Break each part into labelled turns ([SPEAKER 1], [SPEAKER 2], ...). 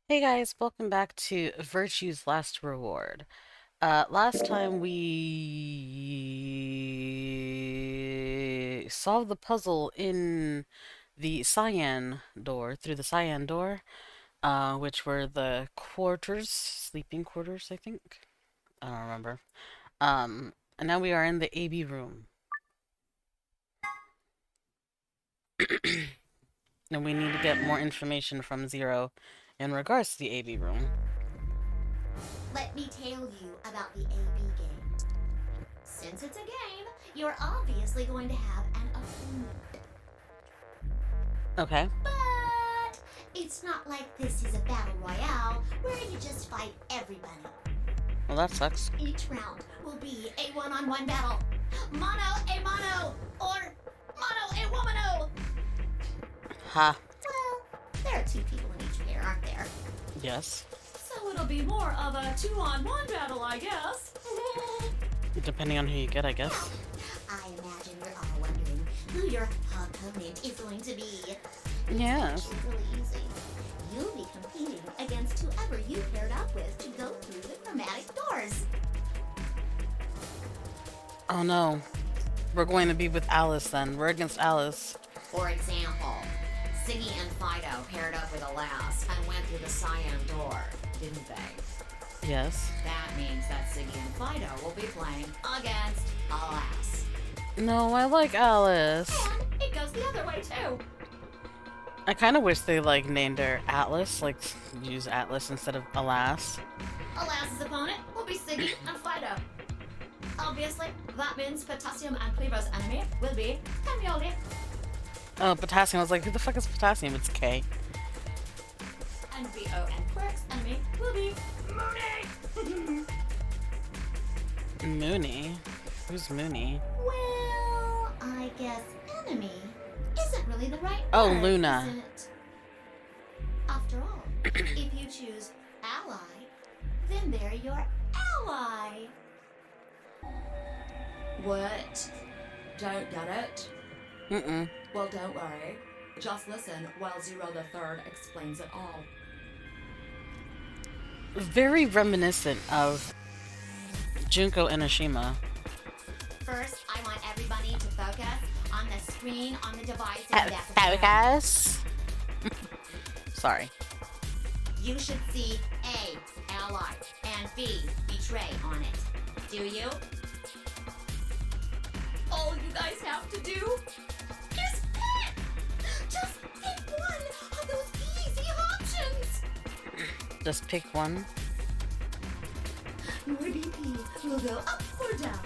[SPEAKER 1] Hey guys, welcome back to Virtue's Last Reward. Last time we solved the puzzle in the cyan door, through the cyan door, which were the quarters, sleeping quarters, I think. I don't remember. And now we are in the AB room. And we need to get more information from Zero in regards to the AB room.
[SPEAKER 2] Let me tell you about the AB game. Since it's a game, you're obviously going to have an opponent.
[SPEAKER 1] Okay.
[SPEAKER 2] But it's not like this is a battle royale where you just fight everybody.
[SPEAKER 1] Well, that sucks.
[SPEAKER 2] Each round will be a one-on-one battle. Mono a mono or mono a womano.
[SPEAKER 1] Ha.
[SPEAKER 2] Well, there are two people in each pair, aren't there?
[SPEAKER 1] Yes.
[SPEAKER 2] So it'll be more of a two-on-one battle, I guess.
[SPEAKER 1] Depending on who you get, I guess.
[SPEAKER 2] I imagine you're all wondering who your opponent is going to be.
[SPEAKER 1] Yes.
[SPEAKER 2] It's really easy. You'll be competing against whoever you paired up with to go through the chromatic doors.
[SPEAKER 1] Oh no. We're going to be with Alice then. We're against Alice.
[SPEAKER 2] For example, Siggy and Fido paired up with Alas and went through the cyan door, didn't they?
[SPEAKER 1] Yes.
[SPEAKER 2] That means that Siggy and Fido will be playing against Alas.
[SPEAKER 1] No, I like Alice.
[SPEAKER 2] And it goes the other way too.
[SPEAKER 1] I kind of wish they like named her Atlas, like use Atlas instead of Alas.
[SPEAKER 2] Alas's opponent will be Siggy and Fido. Obviously, that means Potassium and Cleaver's enemy will be Camioli.
[SPEAKER 1] Oh, Potassium. I was like, who the fuck is Potassium? It's K.
[SPEAKER 2] And VO and Quirk's enemy will be Mooney.
[SPEAKER 1] Mooney? Who's Mooney?
[SPEAKER 2] Well, I guess enemy isn't really the right
[SPEAKER 1] Oh,
[SPEAKER 2] word,
[SPEAKER 1] Luna.
[SPEAKER 2] isn't it? After all, if you choose ally, then they're your ally. What? Don't get it?
[SPEAKER 1] Mm-mm.
[SPEAKER 2] Well, don't worry. Just listen while Zero the Third explains it all.
[SPEAKER 1] Very reminiscent of Junko Enoshima.
[SPEAKER 2] First, I want everybody to focus on the screen on the device in the back of the room.
[SPEAKER 1] Focus. Sorry.
[SPEAKER 2] You should see A, ally, and B, betray on it. Do you? All you guys have to do is pick! Just pick one of those easy options!
[SPEAKER 1] Just pick one.
[SPEAKER 2] Your BP will go up or down,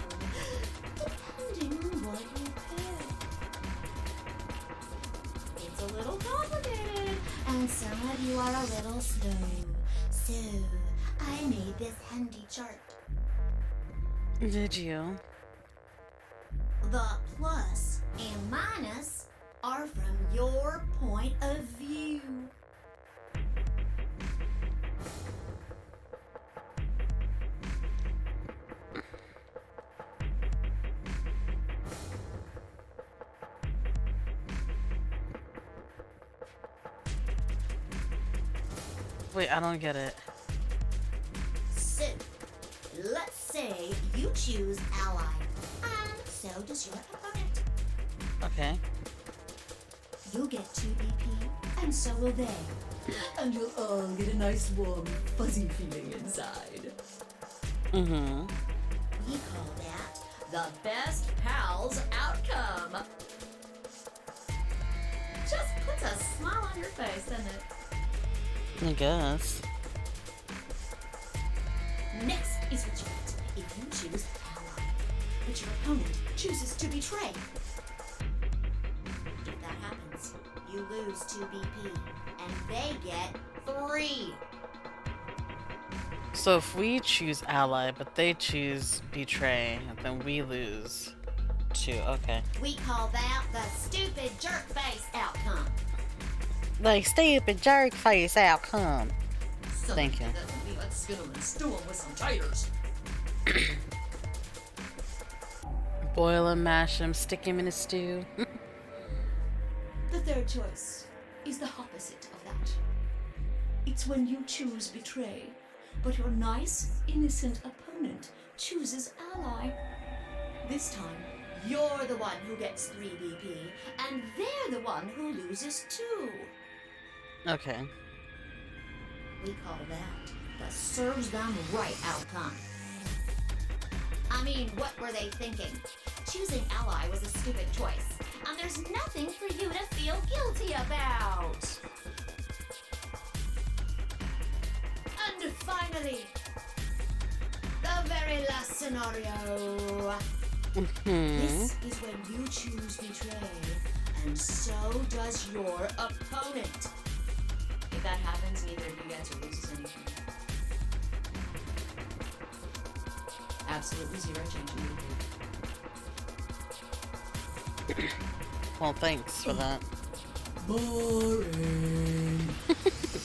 [SPEAKER 2] depending on what you pick. It's a little complicated, and some of you are a little slow. So, I made this handy chart.
[SPEAKER 1] Did you?
[SPEAKER 2] The plus and minus are from your point of view.
[SPEAKER 1] Wait, I don't get it.
[SPEAKER 2] So, let's say you choose ally, and so does your opponent.
[SPEAKER 1] Okay.
[SPEAKER 2] You'll get 2 BP, and so will they. And you'll all get a nice warm, fuzzy feeling inside.
[SPEAKER 1] Mm-hmm.
[SPEAKER 2] We call that the best pals outcome. Just puts a smile on your face, doesn't it?
[SPEAKER 1] I guess.
[SPEAKER 2] Next is retreat. If you choose ally, but your opponent chooses to betray. If that happens, you lose 2 BP, and they get 3.
[SPEAKER 1] So if we choose ally, but they choose betray, then we lose 2. Okay.
[SPEAKER 2] We call that the stupid jerk face outcome.
[SPEAKER 1] Like, stupid jerk face outcome. Thank you.
[SPEAKER 2] Let's skin them and stew them with some taters.
[SPEAKER 1] Boil him, mash him, stick him in a stew.
[SPEAKER 2] The third choice is the opposite of that. It's when you choose betray, but your nice, innocent opponent chooses ally. This time, you're the one who gets 3 BP, and they're the one who loses 2.
[SPEAKER 1] Okay.
[SPEAKER 2] We call that the serves them right outcome. I mean, what were they thinking? Choosing ally was a stupid choice, and there's nothing for you to feel guilty about. And finally, the very last scenario. This is when you choose betray, and so does your opponent. If that happens, neither of you gets or loses anything. Absolutely zero change in behavior.
[SPEAKER 1] Well, thanks for that.
[SPEAKER 2] Boring.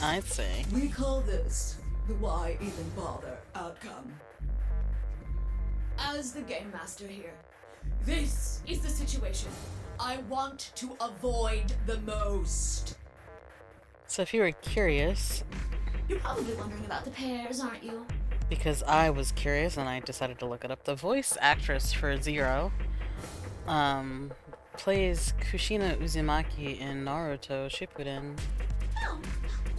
[SPEAKER 1] I'd say.
[SPEAKER 2] We call this the why even bother outcome. As the game master here, this is the situation I want to avoid the most.
[SPEAKER 1] So if you were curious,
[SPEAKER 2] You're probably wondering about the pairs, aren't you?
[SPEAKER 1] because I was curious and I decided to look it up, the voice actress for Zero, plays Kushina Uzumaki in Naruto Shippuden.
[SPEAKER 2] Oh,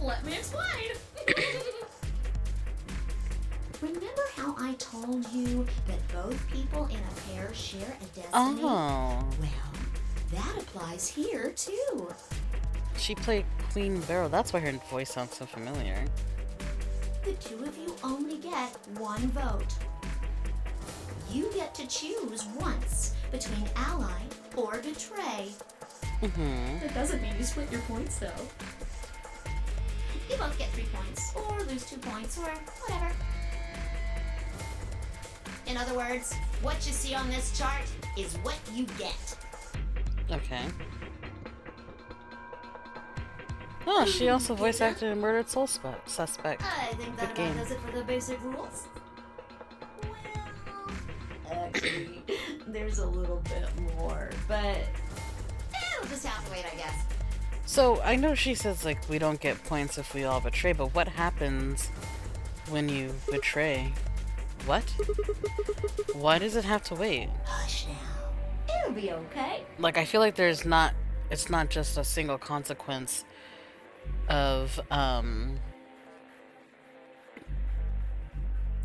[SPEAKER 2] let me explain. Remember how I told you that both people in a pair share a destiny?
[SPEAKER 1] Oh.
[SPEAKER 2] Well, that applies here too.
[SPEAKER 1] She played Queen Beryl. That's why her voice sounds so familiar.
[SPEAKER 2] The two of you only get one vote. You get to choose once between ally or betray. That doesn't mean you split your points, though. You both get 3 points, or lose 2 points, or whatever. In other words, what you see on this chart is what you get.
[SPEAKER 1] Okay. Oh, she also voice acted in Murdered Soul Suspect.
[SPEAKER 2] I think that
[SPEAKER 1] Good game.
[SPEAKER 2] does it for the basic rules. Well, actually, there's a little bit more, but we'll just have to wait, I guess.
[SPEAKER 1] So, I know she says, like, we don't get points if we all betray, but what happens when you betray? What? Why does it have to wait?
[SPEAKER 2] Hush now. It'll be okay.
[SPEAKER 1] Like, I feel like it's not just a single consequence of,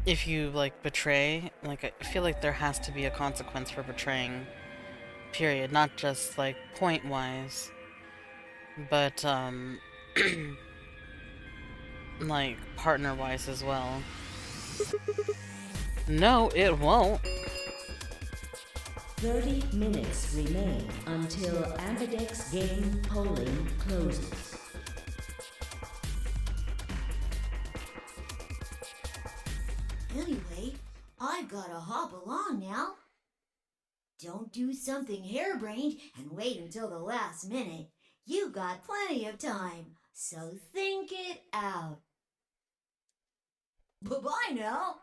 [SPEAKER 1] if you, like, betray. Like, I feel like there has to be a consequence for betraying, period. Not just, like, point-wise, but, like, partner-wise as well. No, it won't.
[SPEAKER 3] 30 minutes remain until Ambidex game polling closes.
[SPEAKER 2] Anyway, I've gotta hop along now. Don't do something harebrained and wait until the last minute. You got plenty of time, so think it out. Bye-bye now.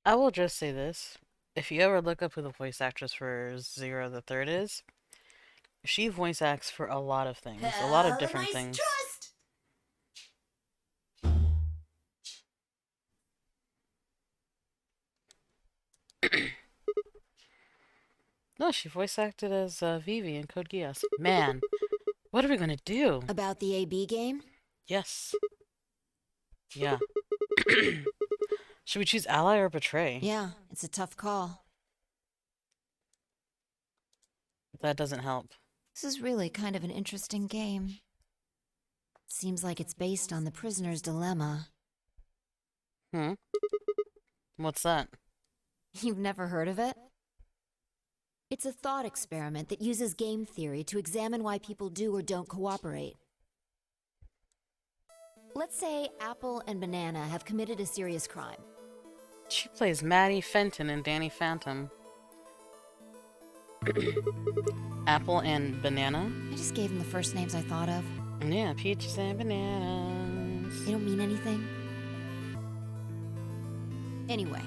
[SPEAKER 1] I will just say this. If you ever look up who the voice actress for Zero the Third is, she voice acts for a lot of things. A lot of different things.
[SPEAKER 2] Trust.
[SPEAKER 1] No, she voice acted as Vivi in Code Geass. Man, what are we gonna do?
[SPEAKER 4] About the AB game?
[SPEAKER 1] Yes. Yeah. Should we choose ally or betray?
[SPEAKER 4] Yeah, it's a tough call.
[SPEAKER 1] That doesn't help.
[SPEAKER 4] This is really kind of an interesting game. Seems like it's based on the prisoner's dilemma.
[SPEAKER 1] What's that?
[SPEAKER 4] You've never heard of it? It's a thought experiment that uses game theory to examine why people do or don't cooperate. Let's say Apple and Banana have committed a serious crime.
[SPEAKER 1] She plays Maddie Fenton in Danny Phantom. Apple and Banana?
[SPEAKER 4] I just gave them the first names I thought of.
[SPEAKER 1] Yeah, peaches and bananas.
[SPEAKER 4] They don't mean anything. Anyway,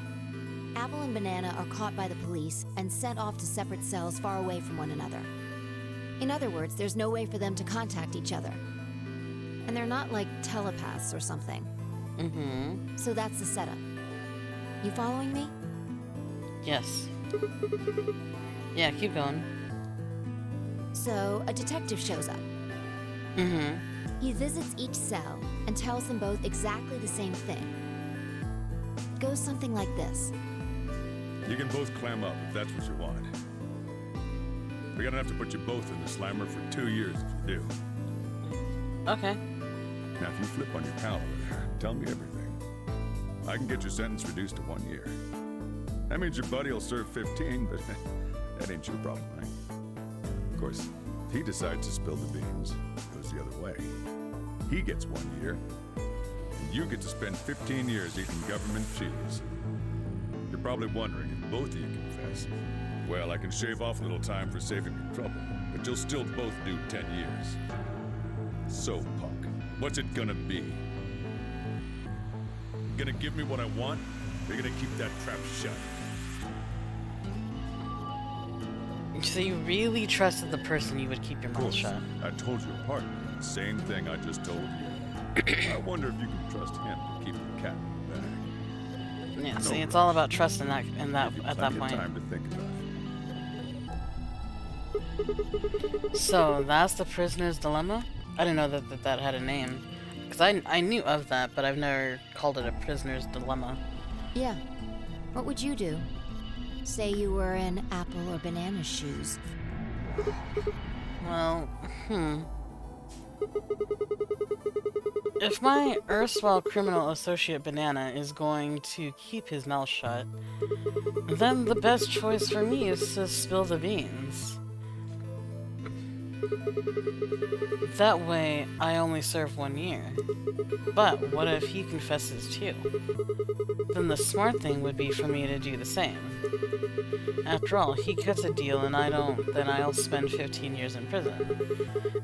[SPEAKER 4] Apple and Banana are caught by the police and sent off to separate cells far away from one another. In other words, there's no way for them to contact each other. And they're not like telepaths or something.
[SPEAKER 1] Mm-hmm.
[SPEAKER 4] So that's the setup. You following me?
[SPEAKER 1] Yes. Yeah, keep going.
[SPEAKER 4] So, a detective shows up.
[SPEAKER 1] Mm-hmm.
[SPEAKER 4] He visits each cell and tells them both exactly the same thing. It goes something like this.
[SPEAKER 5] You can both clam up if that's what you want. We're gonna have to put you both in the slammer for 2 years if you do.
[SPEAKER 1] Okay.
[SPEAKER 5] Now, if you flip on your pal over there, tell me everything. I can get your sentence reduced to 1 year. That means your buddy will serve 15, but that ain't your problem, right? Of course, if he decides to spill the beans, it goes the other way. He gets 1 year, and you get to spend 15 years eating government cheese. You're probably wondering if both of you confess. Well, I can shave off a little time for saving you trouble, but you'll still both do 10 years. So, punk, what's it gonna be? Gonna give me what I want? Or you gonna keep that trap shut?
[SPEAKER 1] So you really trusted the person you would keep your
[SPEAKER 5] Of
[SPEAKER 1] mouth
[SPEAKER 5] course,
[SPEAKER 1] shut?
[SPEAKER 5] I told your partner the same thing I just told you. I wonder if you can trust him to keep the cat in the bag.
[SPEAKER 1] Yeah,
[SPEAKER 5] No
[SPEAKER 1] see, it's
[SPEAKER 5] rush.
[SPEAKER 1] all about trust in that,
[SPEAKER 5] Give you
[SPEAKER 1] at that
[SPEAKER 5] plenty of
[SPEAKER 1] point.
[SPEAKER 5] time to think about it.
[SPEAKER 1] So that's the prisoner's dilemma? I didn't know that had a name. Because I knew of that, but I've never called it a prisoner's dilemma.
[SPEAKER 4] Yeah. What would you do? Say you were in Apple or Banana's shoes.
[SPEAKER 1] Well, If my erstwhile criminal associate Banana is going to keep his mouth shut, then the best choice for me is to spill the beans. That way, I only serve 1 year. But what if he confesses too? Then the smart thing would be for me to do the same. After all, he cuts a deal and I don't, then I'll spend 15 years in prison.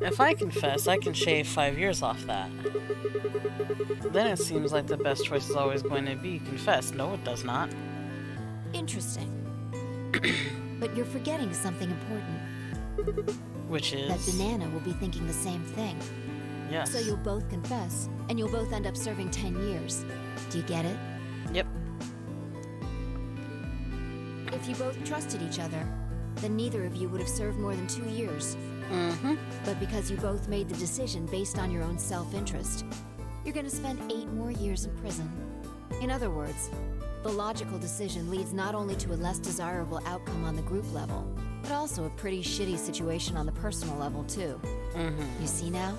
[SPEAKER 1] If I confess, I can shave 5 years off that. Then it seems like the best choice is always going to be confess. No, it does not.
[SPEAKER 4] Interesting. But you're forgetting something important.
[SPEAKER 1] Which is...
[SPEAKER 4] That Banana will be thinking the same thing.
[SPEAKER 1] Yes.
[SPEAKER 4] So you'll both confess, and you'll both end up serving 10 years. Do you get it?
[SPEAKER 1] Yep.
[SPEAKER 4] If you both trusted each other, then neither of you would have served more than 2 years.
[SPEAKER 1] Mm-hmm.
[SPEAKER 4] But because you both made the decision based on your own self-interest, you're gonna spend 8 more years in prison. In other words, the logical decision leads not only to a less desirable outcome on the group level, but also a pretty shitty situation on the personal level, too.
[SPEAKER 1] Mm-hmm.
[SPEAKER 4] You see now?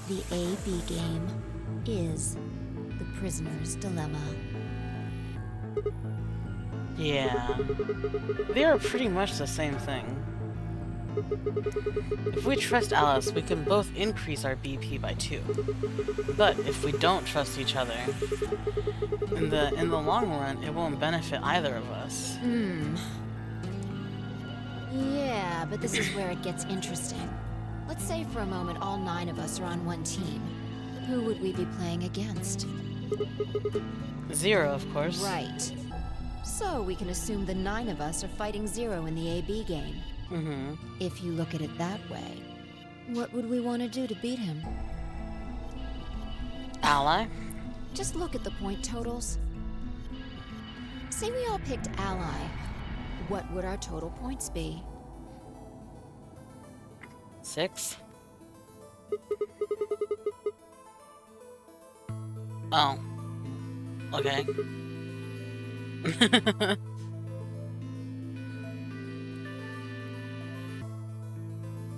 [SPEAKER 4] The A-B game is the prisoner's dilemma.
[SPEAKER 1] Yeah. They are pretty much the same thing. If we trust Alice, we can both increase our BP by 2. But if we don't trust each other, in the long run, it won't benefit either of us.
[SPEAKER 4] Yeah, but this is where it gets interesting. Let's say for a moment all 9 of us are on one team. Who would we be playing against?
[SPEAKER 1] 0, of course.
[SPEAKER 4] Right. So we can assume the 9 of us are fighting 0 in the AB game.
[SPEAKER 1] Mm-hmm.
[SPEAKER 4] If you look at it that way, what would we want to do to beat him?
[SPEAKER 1] Ally?
[SPEAKER 4] Just look at the point totals. Say we all picked Ally. What would our total points be?
[SPEAKER 1] 6? Oh. Okay.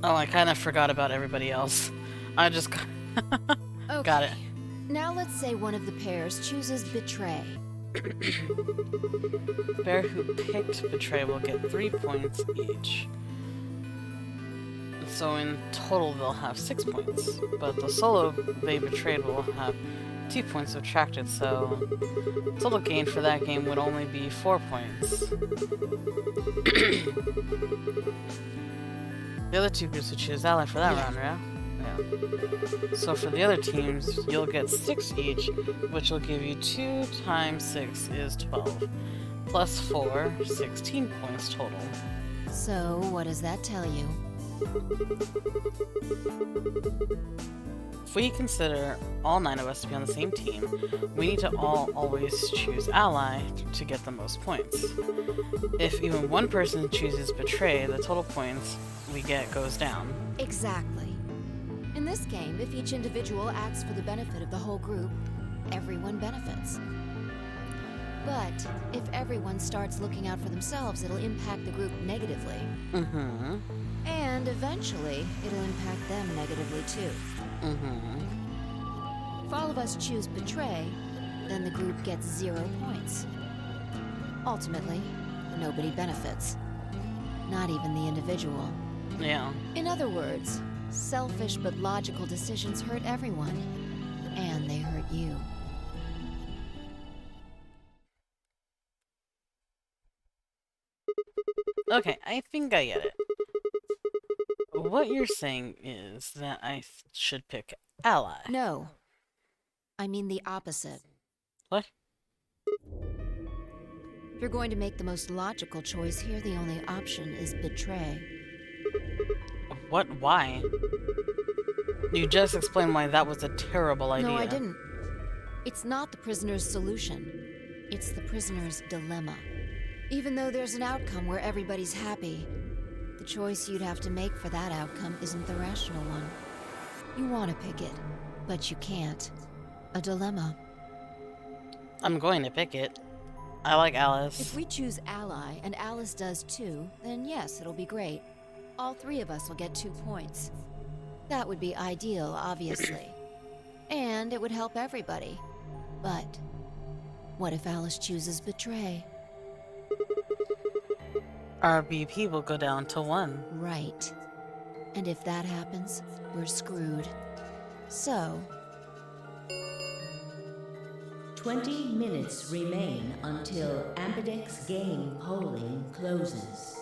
[SPEAKER 1] Oh, I kind of forgot about everybody else. I just
[SPEAKER 4] Okay.
[SPEAKER 1] got it.
[SPEAKER 4] Now let's say one of the pairs chooses Betray.
[SPEAKER 1] The bear who picked Betray will get 3 points each. So in total they'll have 6 points. But the solo they betrayed will have 2 points subtracted, so total gain for that game would only be 4 points. The other 2 groups would choose Ally for that round, yeah? Yeah. So for the other teams, you'll get 6 each, which will give you 2 times 6 is 12. Plus 4, 16 points total.
[SPEAKER 4] So what does that tell you?
[SPEAKER 1] If we consider all 9 of us to be on the same team, we need to all always choose ally to get the most points. If even one person chooses betray, the total points we get goes down.
[SPEAKER 4] Exactly. In this game, if each individual acts for the benefit of the whole group, everyone benefits. But if everyone starts looking out for themselves, it'll impact the group negatively.
[SPEAKER 1] Mm-hmm.
[SPEAKER 4] And eventually, it'll impact them negatively too.
[SPEAKER 1] Mm-hmm.
[SPEAKER 4] If all of us choose betray, then the group gets 0 points. Ultimately, nobody benefits. Not even the individual.
[SPEAKER 1] Yeah.
[SPEAKER 4] In other words, selfish but logical decisions hurt everyone. And they hurt you.
[SPEAKER 1] Okay, I think I get it. What you're saying is that I should pick ally.
[SPEAKER 4] No. I mean the opposite.
[SPEAKER 1] What?
[SPEAKER 4] If you're going to make the most logical choice here, the only option is betray.
[SPEAKER 1] What? Why? You just explained why that was a terrible idea.
[SPEAKER 4] No, I didn't. It's not the prisoner's solution. It's the prisoner's dilemma. Even though there's an outcome where everybody's happy, the choice you'd have to make for that outcome isn't the rational one. You want to pick it, but you can't. A dilemma.
[SPEAKER 1] I'm going to pick it. I like Alice.
[SPEAKER 4] If we choose ally, and Alice does too, then yes, it'll be great. All 3 of us will get 2 points. That would be ideal, obviously. And it would help everybody. But what if Alice chooses betray?
[SPEAKER 1] Our BP will go down to 1.
[SPEAKER 4] Right. And if that happens, we're screwed. So,
[SPEAKER 3] 20 minutes remain until Ambidex game polling closes.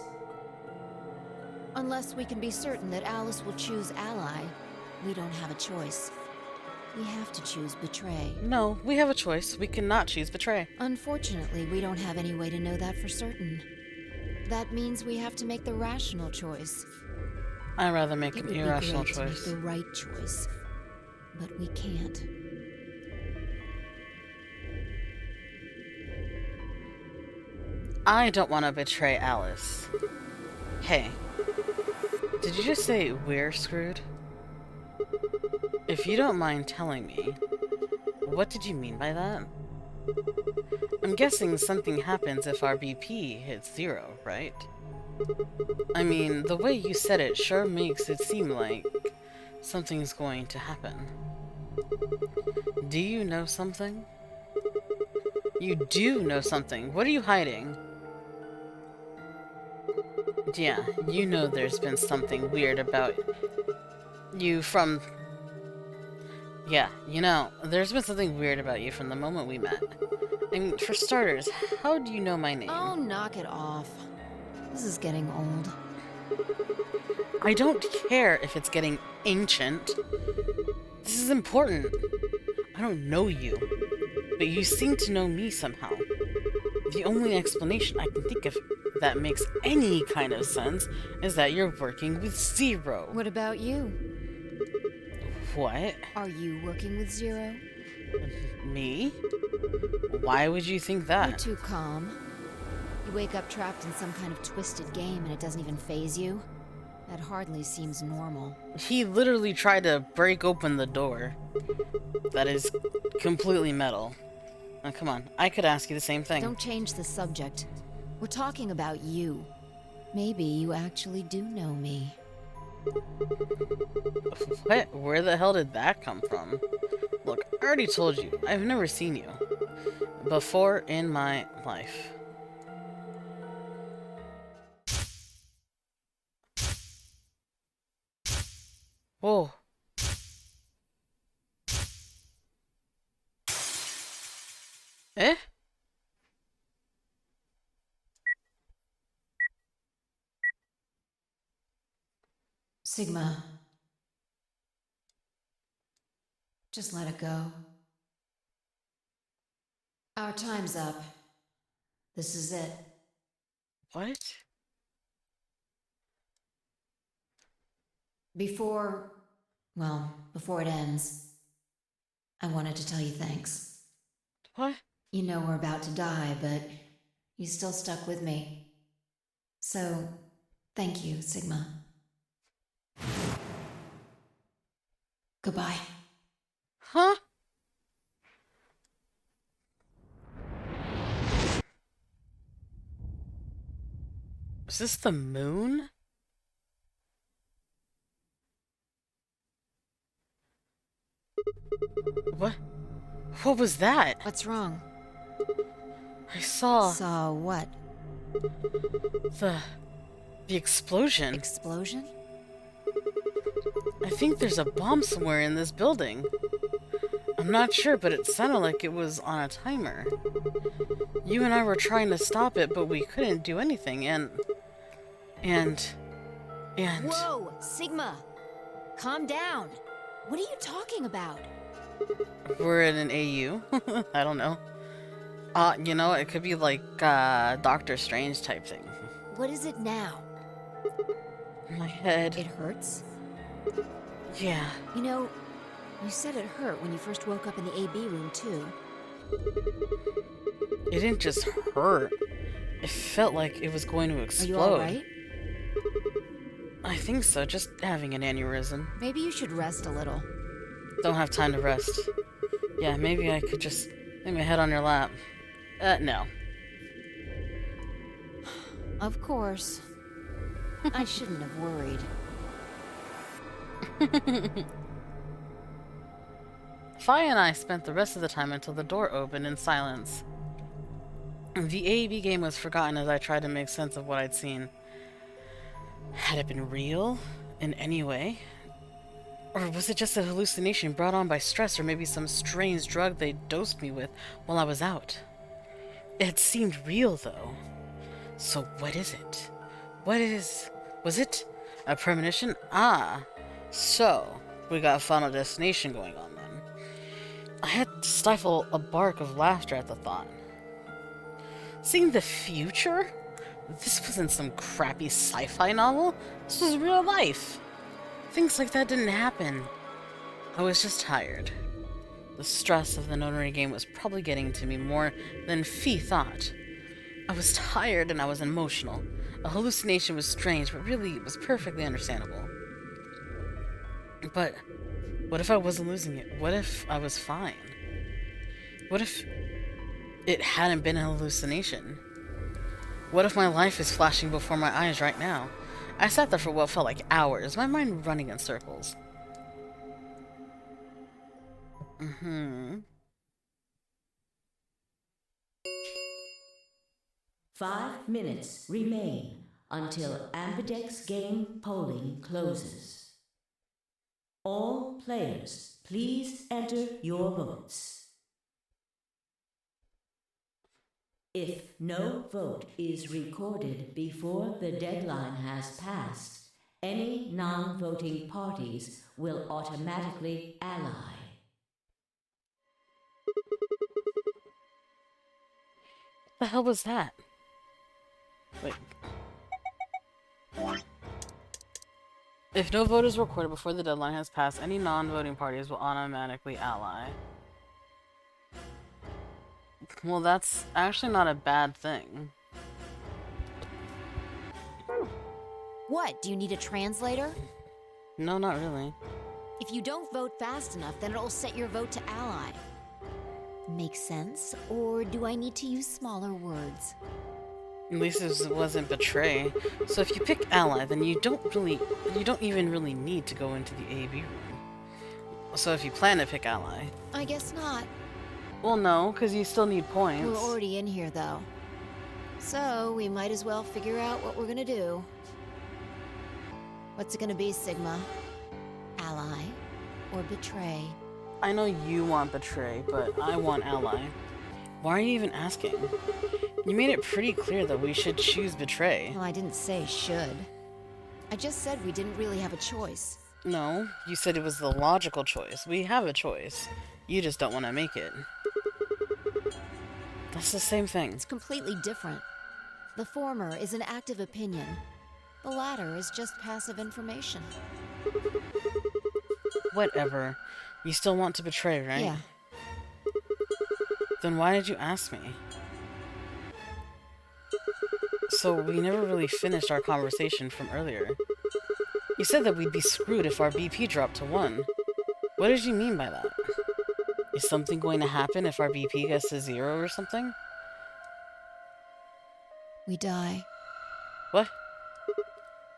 [SPEAKER 4] unless we can be certain that Alice will choose ally, we don't have a choice. We have to choose betray.
[SPEAKER 1] No, we have a choice. We cannot choose betray.
[SPEAKER 4] Unfortunately, we don't have any way to know that for certain. That means we have to make the rational choice.
[SPEAKER 1] I'd rather make
[SPEAKER 4] It
[SPEAKER 1] an
[SPEAKER 4] would be
[SPEAKER 1] irrational
[SPEAKER 4] great
[SPEAKER 1] choice.
[SPEAKER 4] to make the right choice, but we can't.
[SPEAKER 1] I don't want to betray Alice. Hey, did you just say we're screwed? If you don't mind telling me, what did you mean by that? I'm guessing something happens if our BP hits 0, right? I mean, the way you said it sure makes it seem like something's going to happen. Do you know something? You do know something. What are you hiding? Yeah, you know there's been something weird about you from... Yeah, you know, there's been something weird about you from the moment we met. I mean, for starters, how do you know my name?
[SPEAKER 4] Oh, knock it off. This is getting old.
[SPEAKER 1] I don't care if it's getting ancient. This is important. I don't know you, but you seem to know me somehow. The only explanation I can think of that makes any kind of sense is that you're working with Zero.
[SPEAKER 4] What about you?
[SPEAKER 1] What?
[SPEAKER 4] Are you working with Zero?
[SPEAKER 1] Me? Why would you think
[SPEAKER 4] You're
[SPEAKER 1] that?
[SPEAKER 4] too calm. You wake up trapped in some kind of twisted game and it doesn't even faze you? That hardly seems normal.
[SPEAKER 1] He literally tried to break open the door. That is completely metal. Now, come on, I could ask you the same thing.
[SPEAKER 4] Don't change the subject. We're talking about you. Maybe you actually do know me.
[SPEAKER 1] What? Where the hell did that come from? Look, I already told you, I've never seen you before in my life. Whoa. Eh?
[SPEAKER 4] Sigma. Just let it go. Our time's up. This is it.
[SPEAKER 1] What?
[SPEAKER 4] Before
[SPEAKER 3] Well, before it ends, I wanted to tell you thanks.
[SPEAKER 1] What?
[SPEAKER 3] You know we're about to die, but you still stuck with me. So, thank you, Sigma. Goodbye.
[SPEAKER 1] Huh? Is this the moon? What? What was that?
[SPEAKER 4] What's wrong?
[SPEAKER 1] I saw
[SPEAKER 4] Saw what?
[SPEAKER 1] the explosion.
[SPEAKER 4] Explosion?
[SPEAKER 1] I think there's a bomb somewhere in this building. I'm not sure, but it sounded like it was on a timer. You and I were trying to stop it, but we couldn't do anything, and...
[SPEAKER 4] Whoa! Sigma! Calm down! What are you talking about?
[SPEAKER 1] We're in an AU? I don't know. You know, it could be like, Doctor Strange type thing.
[SPEAKER 4] What is it now?
[SPEAKER 1] My head.
[SPEAKER 4] It hurts?
[SPEAKER 1] Yeah.
[SPEAKER 4] You know, you said it hurt when you first woke up in the AB room, too.
[SPEAKER 1] It didn't just hurt. It felt like it was going to
[SPEAKER 4] Are
[SPEAKER 1] explode.
[SPEAKER 4] you alright?
[SPEAKER 1] I think so, just having an aneurysm.
[SPEAKER 4] Maybe you should rest a little.
[SPEAKER 1] Don't have time to rest. Yeah, maybe I could just lay my head on your lap. No.
[SPEAKER 4] Of course. I shouldn't have worried.
[SPEAKER 1] Fi and I spent the rest of the time until the door opened in silence. The AEB game was forgotten as I tried to make sense of what I'd seen. Had it been real? In any way? Or was it just a hallucination brought on by stress or maybe some strange drug they dosed me with while I was out? It seemed real, though. So what is it? Was it a premonition? Ah, so we got Final Destination going on then. I had to stifle a bark of laughter at the thought. Seeing the future? This wasn't some crappy sci-fi novel. This was real life. Things like that didn't happen. I was just tired. The stress of the notary game was probably getting to me more than Fee thought. I was tired and I was emotional. A hallucination was strange, but really it was perfectly understandable. But what if I wasn't losing it? What if I was fine? What if it hadn't been a hallucination? What if my life is flashing before my eyes right now? I sat there for what felt like hours, my mind running in circles.
[SPEAKER 3] 5 minutes remain until Ambidex game polling closes. All players, please enter your votes. If no vote is recorded before the deadline has passed, any non-voting parties will automatically ally.
[SPEAKER 1] The hell was that? Wait. If no vote is recorded before the deadline has passed, any non-voting parties will automatically ally. Well, that's actually not a bad thing.
[SPEAKER 4] What? Do you need a translator?
[SPEAKER 1] No, not really.
[SPEAKER 4] If you don't vote fast enough, then it'll set your vote to ally. Make sense? Or do I need to use smaller words?
[SPEAKER 1] At least it wasn't betray. So if you pick ally, then you don't even really need to go into the AB room. So if you plan to pick ally.
[SPEAKER 4] I guess not.
[SPEAKER 1] Well, no, because you still need points.
[SPEAKER 4] We're already in here, though. So we might as well figure out what we're gonna do. What's it gonna be, Sigma? Ally or betray?
[SPEAKER 1] I know you want betray, but I want ally. Why are you even asking? You made it pretty clear that we should choose betray.
[SPEAKER 4] Well, I didn't say should. I just said we didn't really have a choice.
[SPEAKER 1] No, you said it was the logical choice. We have a choice. You just don't want to make it. That's the same thing.
[SPEAKER 4] It's completely different. The former is an active opinion. The latter is just passive information.
[SPEAKER 1] Whatever. You still want to betray, right?
[SPEAKER 4] Yeah.
[SPEAKER 1] Then why did you ask me? So we never really finished our conversation from earlier. You said that we'd be screwed if our BP dropped to 1. What did you mean by that? Is something going to happen if our BP gets to 0 or something?
[SPEAKER 4] We die.
[SPEAKER 1] What?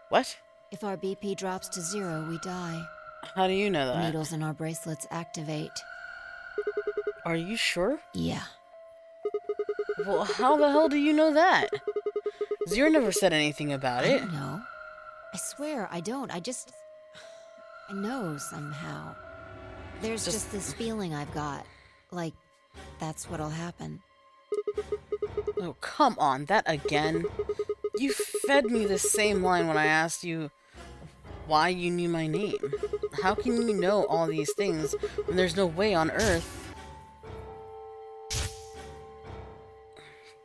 [SPEAKER 1] What?
[SPEAKER 4] If our BP drops to 0, we die.
[SPEAKER 1] How do you know
[SPEAKER 4] The
[SPEAKER 1] that?
[SPEAKER 4] needles in our bracelets activate.
[SPEAKER 1] Are you sure?
[SPEAKER 4] Yeah.
[SPEAKER 1] Well, how the hell do you know that? Zero never said anything about
[SPEAKER 4] I
[SPEAKER 1] it.
[SPEAKER 4] don't know. I swear, I don't. I know somehow. There's just this feeling I've got. Like, that's what'll happen.
[SPEAKER 1] Oh, come on, that again? You fed me the same line when I asked you why you knew my name. How can you know all these things when there's no way on Earth?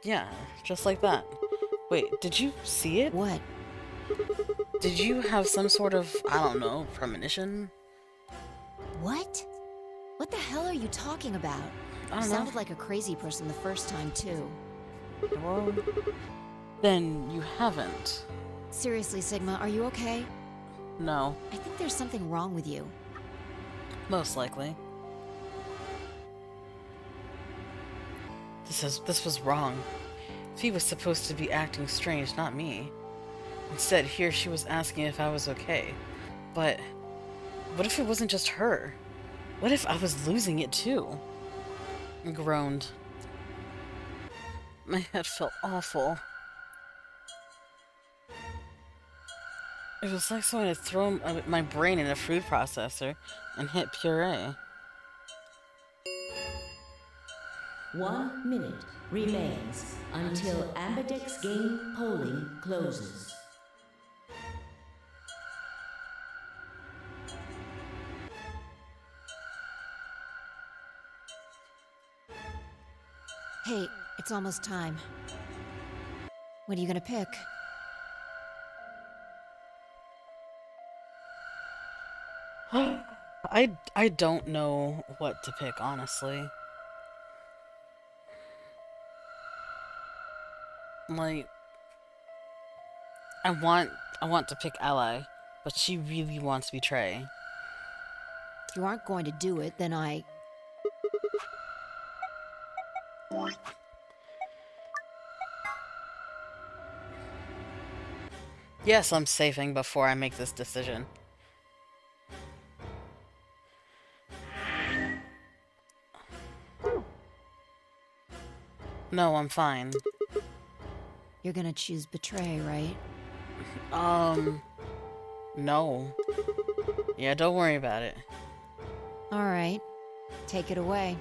[SPEAKER 1] Yeah, just like that. Wait, did you see it?
[SPEAKER 4] What?
[SPEAKER 1] Did you have some sort of, I don't know, premonition?
[SPEAKER 4] What? What the hell are you talking about?
[SPEAKER 1] I
[SPEAKER 4] You
[SPEAKER 1] don't know.
[SPEAKER 4] sounded like a crazy person the first time, too.
[SPEAKER 1] Well, then you haven't.
[SPEAKER 4] Seriously, Sigma, are you okay?
[SPEAKER 1] No,
[SPEAKER 4] I think there's something wrong with you.
[SPEAKER 1] most likely. This was wrong. He was supposed to be acting strange, not me. Instead, here she was asking if I was okay. But what if it wasn't just her? What if I was losing it too? I groaned. My head felt awful. It was like someone had thrown my brain in a food processor and hit puree.
[SPEAKER 6] 1 minute remains until Ambidex game polling closes.
[SPEAKER 4] Hey, it's almost time. What are you gonna pick?
[SPEAKER 1] I don't know what to pick, honestly. Like, I want to pick Ally, but she really wants Betray.
[SPEAKER 4] If you aren't going to do it, then
[SPEAKER 1] Yes, I'm saving before I make this decision. No, I'm fine.
[SPEAKER 4] You're gonna choose Betray, right?
[SPEAKER 1] No. Yeah, don't worry about it.
[SPEAKER 4] Alright. Take it away.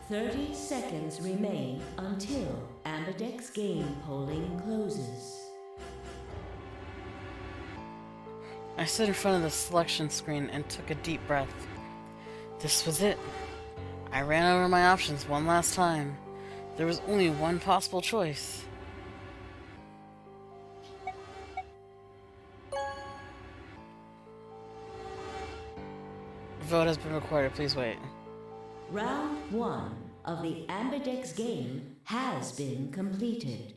[SPEAKER 6] 30 seconds remain until Ambidex game polling closes.
[SPEAKER 1] I stood in front of the selection screen and took a deep breath. This was it. I ran over my options one last time. There was only one possible choice. Vote has been recorded. Please wait.
[SPEAKER 6] Round 1 of the Ambidex game has been completed.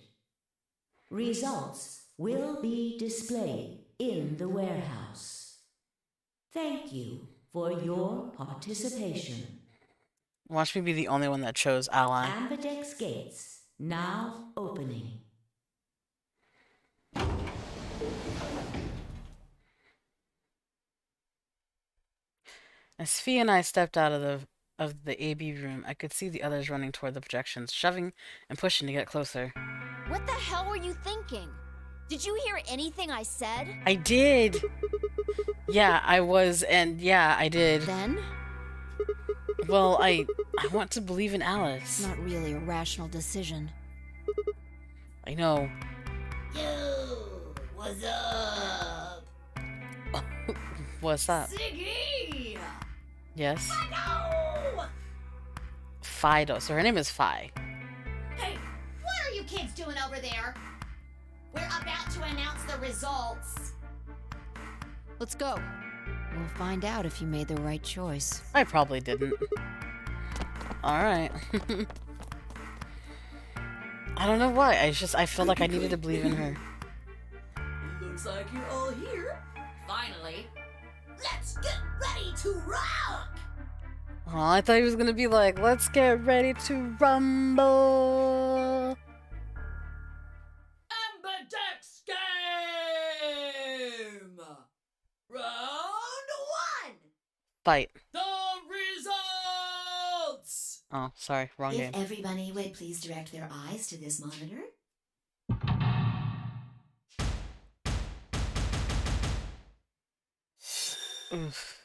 [SPEAKER 6] Results will be displayed in the warehouse. Thank you for your participation.
[SPEAKER 1] Watch me be the only one that chose Ally.
[SPEAKER 6] Ambidex gates now opening.
[SPEAKER 1] As Fee and I stepped out of the AB room, I could see the others running toward the projections, shoving and pushing to get closer.
[SPEAKER 7] What the hell were you thinking? Did you hear anything I said?
[SPEAKER 1] I did! Yeah, I was, and yeah, I did.
[SPEAKER 4] Then?
[SPEAKER 1] Well, I want to believe in
[SPEAKER 4] It's
[SPEAKER 1] Alice.
[SPEAKER 4] not really a rational decision.
[SPEAKER 1] I know.
[SPEAKER 2] Yo, what's up?
[SPEAKER 1] What's up?
[SPEAKER 2] Ziggy!
[SPEAKER 1] Yes?
[SPEAKER 2] No!
[SPEAKER 1] Fido. So her name is Fi.
[SPEAKER 2] Hey, what are you kids doing over there? We're about to announce the results.
[SPEAKER 4] Let's go. We'll find out if you made the right choice.
[SPEAKER 1] I probably didn't. Alright. I don't know why. I feel like I needed to believe in her.
[SPEAKER 8] Looks like you're all here. Finally. Let's get ready to rock!
[SPEAKER 1] Oh, I thought he was gonna be like, let's get ready to rumble.
[SPEAKER 8] Ambidex game! Round 1!
[SPEAKER 1] Fight.
[SPEAKER 8] The results!
[SPEAKER 1] Oh, sorry. Wrong
[SPEAKER 2] If
[SPEAKER 1] game.
[SPEAKER 2] everybody would please direct their eyes to this monitor.
[SPEAKER 1] Oof.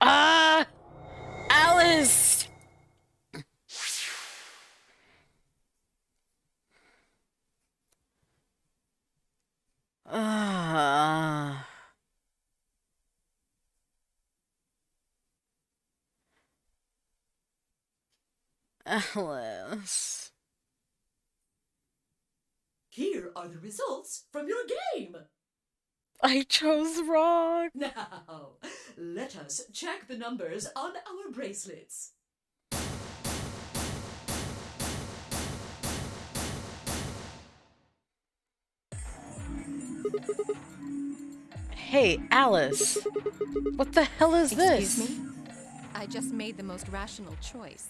[SPEAKER 1] Ah! Alice! Ah. Alice.
[SPEAKER 8] Here are the results from your game.
[SPEAKER 1] I chose wrong.
[SPEAKER 8] Now, let us check the numbers on our bracelets.
[SPEAKER 1] Hey, Alice. What the hell is this?
[SPEAKER 9] Excuse me? I just made the most rational choice.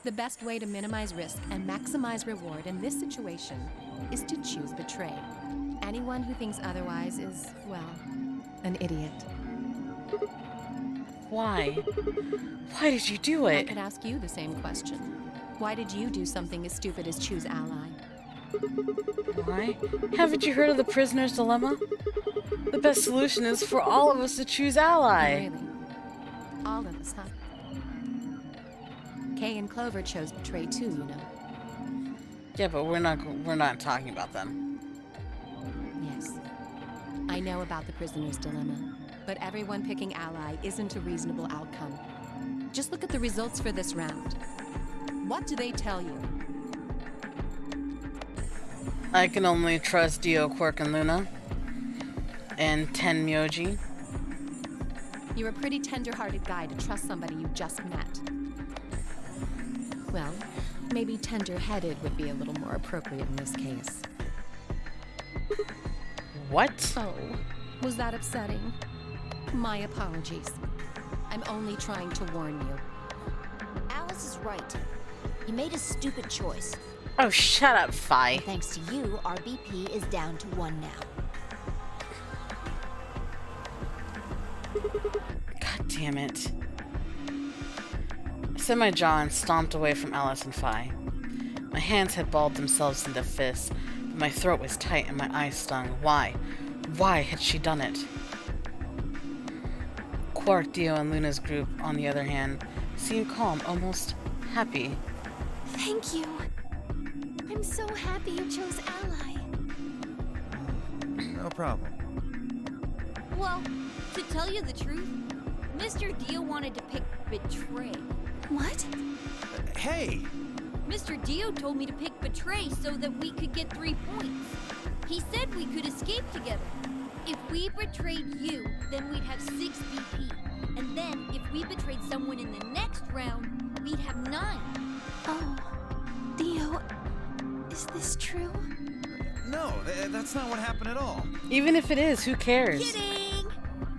[SPEAKER 9] The best way to minimize risk and maximize reward in this situation is to choose betray. Anyone who thinks otherwise is, well, an idiot.
[SPEAKER 1] Why? Why did you do
[SPEAKER 9] I
[SPEAKER 1] it?
[SPEAKER 9] could ask you the same question. Why did you do something as stupid as choose ally?
[SPEAKER 1] Why? Haven't you heard of the prisoner's dilemma? The best solution is for all of us to choose ally.
[SPEAKER 9] Really? All of us, huh? Kay and Clover chose betray too, you know.
[SPEAKER 1] Yeah, but we're not talking about them.
[SPEAKER 9] Yes. I know about the prisoner's dilemma, but everyone picking ally isn't a reasonable outcome. Just look at the results for this round. What do they tell you?
[SPEAKER 1] I can only trust Dio, Quark, and Luna. And Ten Myoji.
[SPEAKER 9] You're a pretty tender-hearted guy to trust somebody you just met. Well, maybe tender-headed would be a little more appropriate in this case.
[SPEAKER 1] What?
[SPEAKER 9] Oh, was that upsetting? My apologies. I'm only trying to warn you.
[SPEAKER 7] Alice is right. You made a stupid choice.
[SPEAKER 1] Oh, shut up, Fi.
[SPEAKER 7] Thanks to you, our BP is down to 1 now.
[SPEAKER 1] God damn it. I set my jaw and stomped away from Alice and Fi. My hands had balled themselves into fists, but my throat was tight and my eyes stung. Why? Why had she done it? Quark, Dio, and Luna's group, on the other hand, seemed calm, almost happy.
[SPEAKER 4] Thank you. I'm so happy you chose ally.
[SPEAKER 10] No problem.
[SPEAKER 7] Well, to tell you the truth, Mr. Dio wanted to pick Betray.
[SPEAKER 4] What?
[SPEAKER 10] Hey!
[SPEAKER 7] Mr. Dio told me to pick Betray so that we could get 3 points. He said we could escape together. If we betrayed you, then we'd have 6 BP. And then, if we betrayed someone in the next round, we'd have 9.
[SPEAKER 4] Oh, Dio, is this true?
[SPEAKER 10] No, that's not what happened at all.
[SPEAKER 1] Even if it is, who cares?
[SPEAKER 7] Kidding!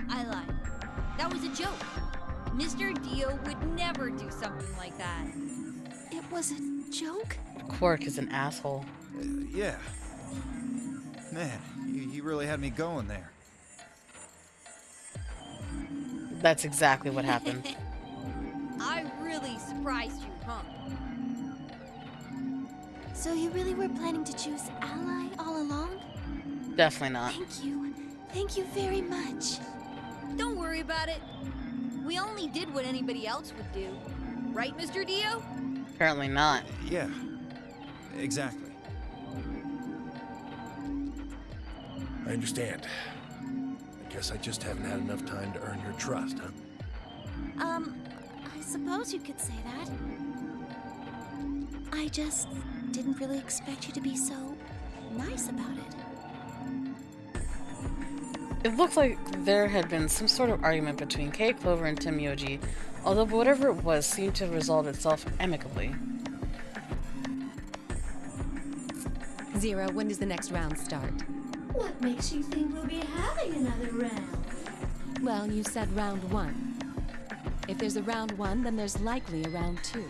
[SPEAKER 7] I lied. That was a joke. Mr. Dio would never do something like that.
[SPEAKER 4] It was a joke?
[SPEAKER 1] Quark is an asshole.
[SPEAKER 10] Yeah. Man, you really had me going there.
[SPEAKER 1] That's exactly what happened.
[SPEAKER 7] I really surprised you, huh?
[SPEAKER 4] So you really were planning to choose ally all along?
[SPEAKER 1] Definitely not.
[SPEAKER 4] Thank you. Thank you very much.
[SPEAKER 7] Don't worry about it. We only did what anybody else would do. Right, Mr. Dio?
[SPEAKER 1] Apparently not.
[SPEAKER 10] Yeah, exactly.
[SPEAKER 11] I understand. I guess I just haven't had enough time to earn your trust, huh?
[SPEAKER 4] I suppose you could say that. I just didn't really expect you to be so nice about it.
[SPEAKER 1] It looked like there had been some sort of argument between Kay Clover and Tim Yoji, although whatever it was seemed to have resolved itself amicably.
[SPEAKER 9] Zero, when does the next round start?
[SPEAKER 2] What makes you think we'll be having another round?
[SPEAKER 9] Well, you said round 1. If there's a round 1, then there's likely a round 2.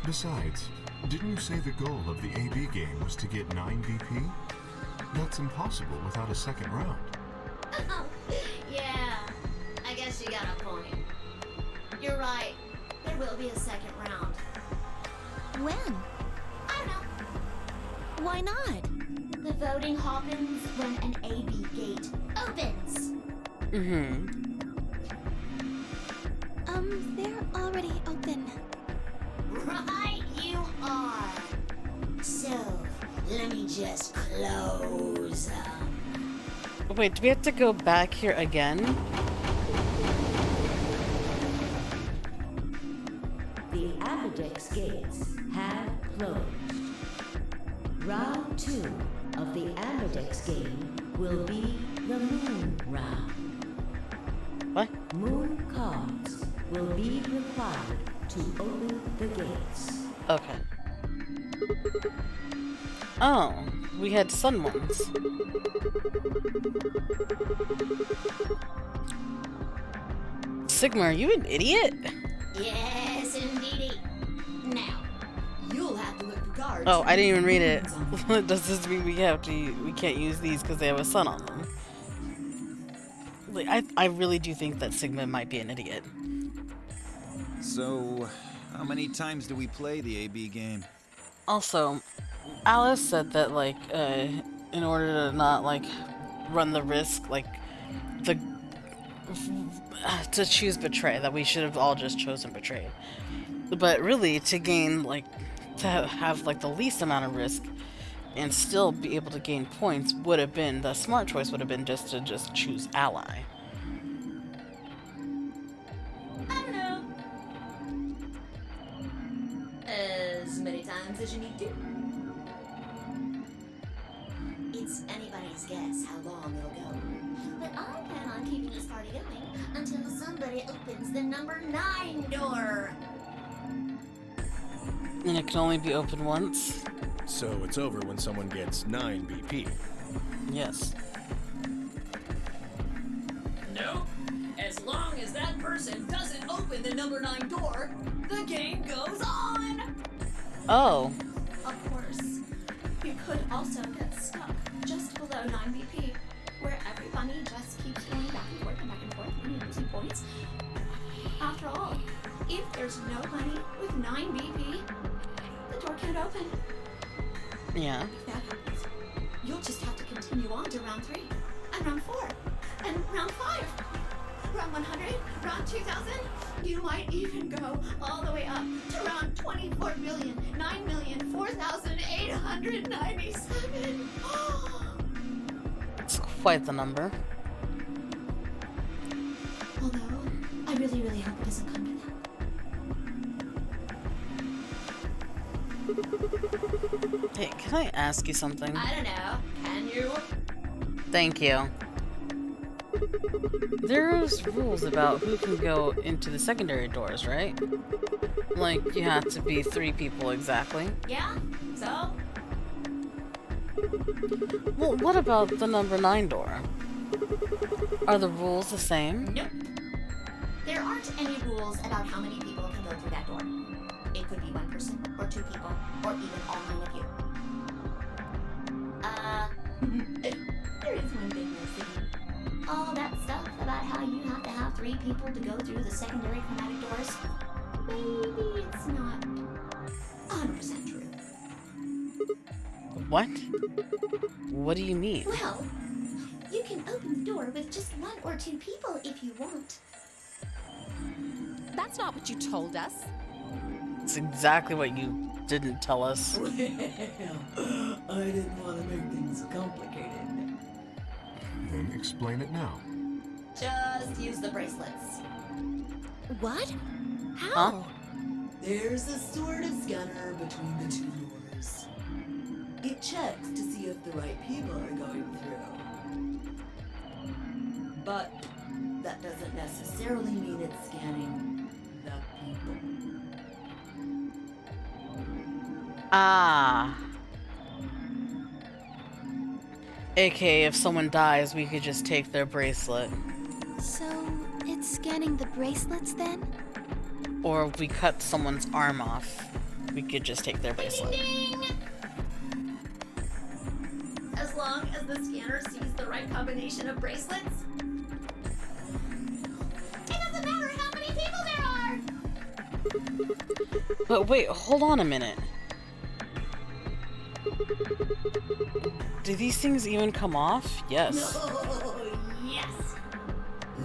[SPEAKER 12] Besides, didn't you say the goal of the AB game was to get 9 BP? That's impossible without a second round.
[SPEAKER 2] Oh, yeah. I guess you got a point. You're right. There will be a second round.
[SPEAKER 4] When?
[SPEAKER 2] I don't know.
[SPEAKER 4] Why not?
[SPEAKER 2] The voting happens when an AB gate opens.
[SPEAKER 4] They're already open.
[SPEAKER 2] Right, you are. So, let me just close them.
[SPEAKER 1] Wait, do we have to go back here again?
[SPEAKER 6] The Ambidex gates have closed. Round 2 of the Ambidex game will be the Moon Round.
[SPEAKER 1] What?
[SPEAKER 6] Moon cards will be required to open the gates.
[SPEAKER 1] Okay. Oh, we had sun ones. Sigma, are you an idiot?
[SPEAKER 2] Yes, indeedy. Now, you'll have to look for guards.
[SPEAKER 1] Oh, I didn't even read it. Does this mean we can't use these because they have a sun on them? Like, I really do think that Sigma might be an idiot.
[SPEAKER 10] So, how many times do we play the AB game?
[SPEAKER 1] Also, Alice said that, like, in order to not, like, run the risk, like, to choose Betray, that we should have all just chosen Betray. But really, to gain, like, to have, like, the least amount of risk and still be able to gain points would have been, the smart choice would have been just to choose Ally.
[SPEAKER 2] I don't know. As many times as you need to. It's anybody's guess how long it'll go. But I plan on keeping this party going until somebody opens the number 9 door.
[SPEAKER 1] And it can only be open once?
[SPEAKER 11] So it's over when someone gets 9 BP.
[SPEAKER 1] Yes.
[SPEAKER 8] Nope. As long as that person doesn't open the number 9 door, the game goes on!
[SPEAKER 1] Oh.
[SPEAKER 2] Of course, you could also get stuck just below 9 BP, where every bunny just keeps going back and forth and you're losing points. After all, if there's no bunny with 9 BP, the door can't open.
[SPEAKER 1] Yeah.
[SPEAKER 2] If that happens, you'll just have to continue on to round 3, and round 4, and round 5, round 100, round 2000. You might even go all the way up to round 24,009,004,897.
[SPEAKER 1] It's quite the number.
[SPEAKER 2] Although, I really, really hope it doesn't come to that.
[SPEAKER 1] Hey, can I ask you something?
[SPEAKER 2] I don't know. Can you?
[SPEAKER 1] Thank you. There's rules about who can go into the secondary doors, right? Like, you have to be 3 people exactly.
[SPEAKER 2] Yeah? So?
[SPEAKER 1] Well, what about the number 9 door? Are the rules the same?
[SPEAKER 2] Nope. There aren't any rules about how many people can go through that door. It could be 1 person, or 2 people, or even all 9 of you. There is one thing missing. All that stuff about how you have to have 3 people to go through the secondary chromatic doors, maybe it's not 100% true.
[SPEAKER 1] What? What do you mean?
[SPEAKER 2] Well, you can open the door with just 1 or 2 people if you want.
[SPEAKER 9] That's not what you told us.
[SPEAKER 1] It's exactly what you didn't tell us.
[SPEAKER 8] Well, I didn't want to make things complicated.
[SPEAKER 12] Then explain it now.
[SPEAKER 2] Just use the bracelets.
[SPEAKER 4] What?
[SPEAKER 1] Huh?
[SPEAKER 4] How?
[SPEAKER 8] There's a sort of scanner between the two doors. It checks to see if the right people are going through. But that doesn't necessarily mean it's scanning the people.
[SPEAKER 1] Ah. AKA, if someone dies, we could just take their bracelet.
[SPEAKER 4] So, it's scanning the bracelets then?
[SPEAKER 1] Or if we cut someone's arm off, we could just take their bracelet.
[SPEAKER 2] Ding, ding. As long as the scanner sees the right combination of bracelets, it doesn't matter how many people there are.
[SPEAKER 1] But wait, hold on a minute. Do these things even come off? Yes.
[SPEAKER 2] No, yes.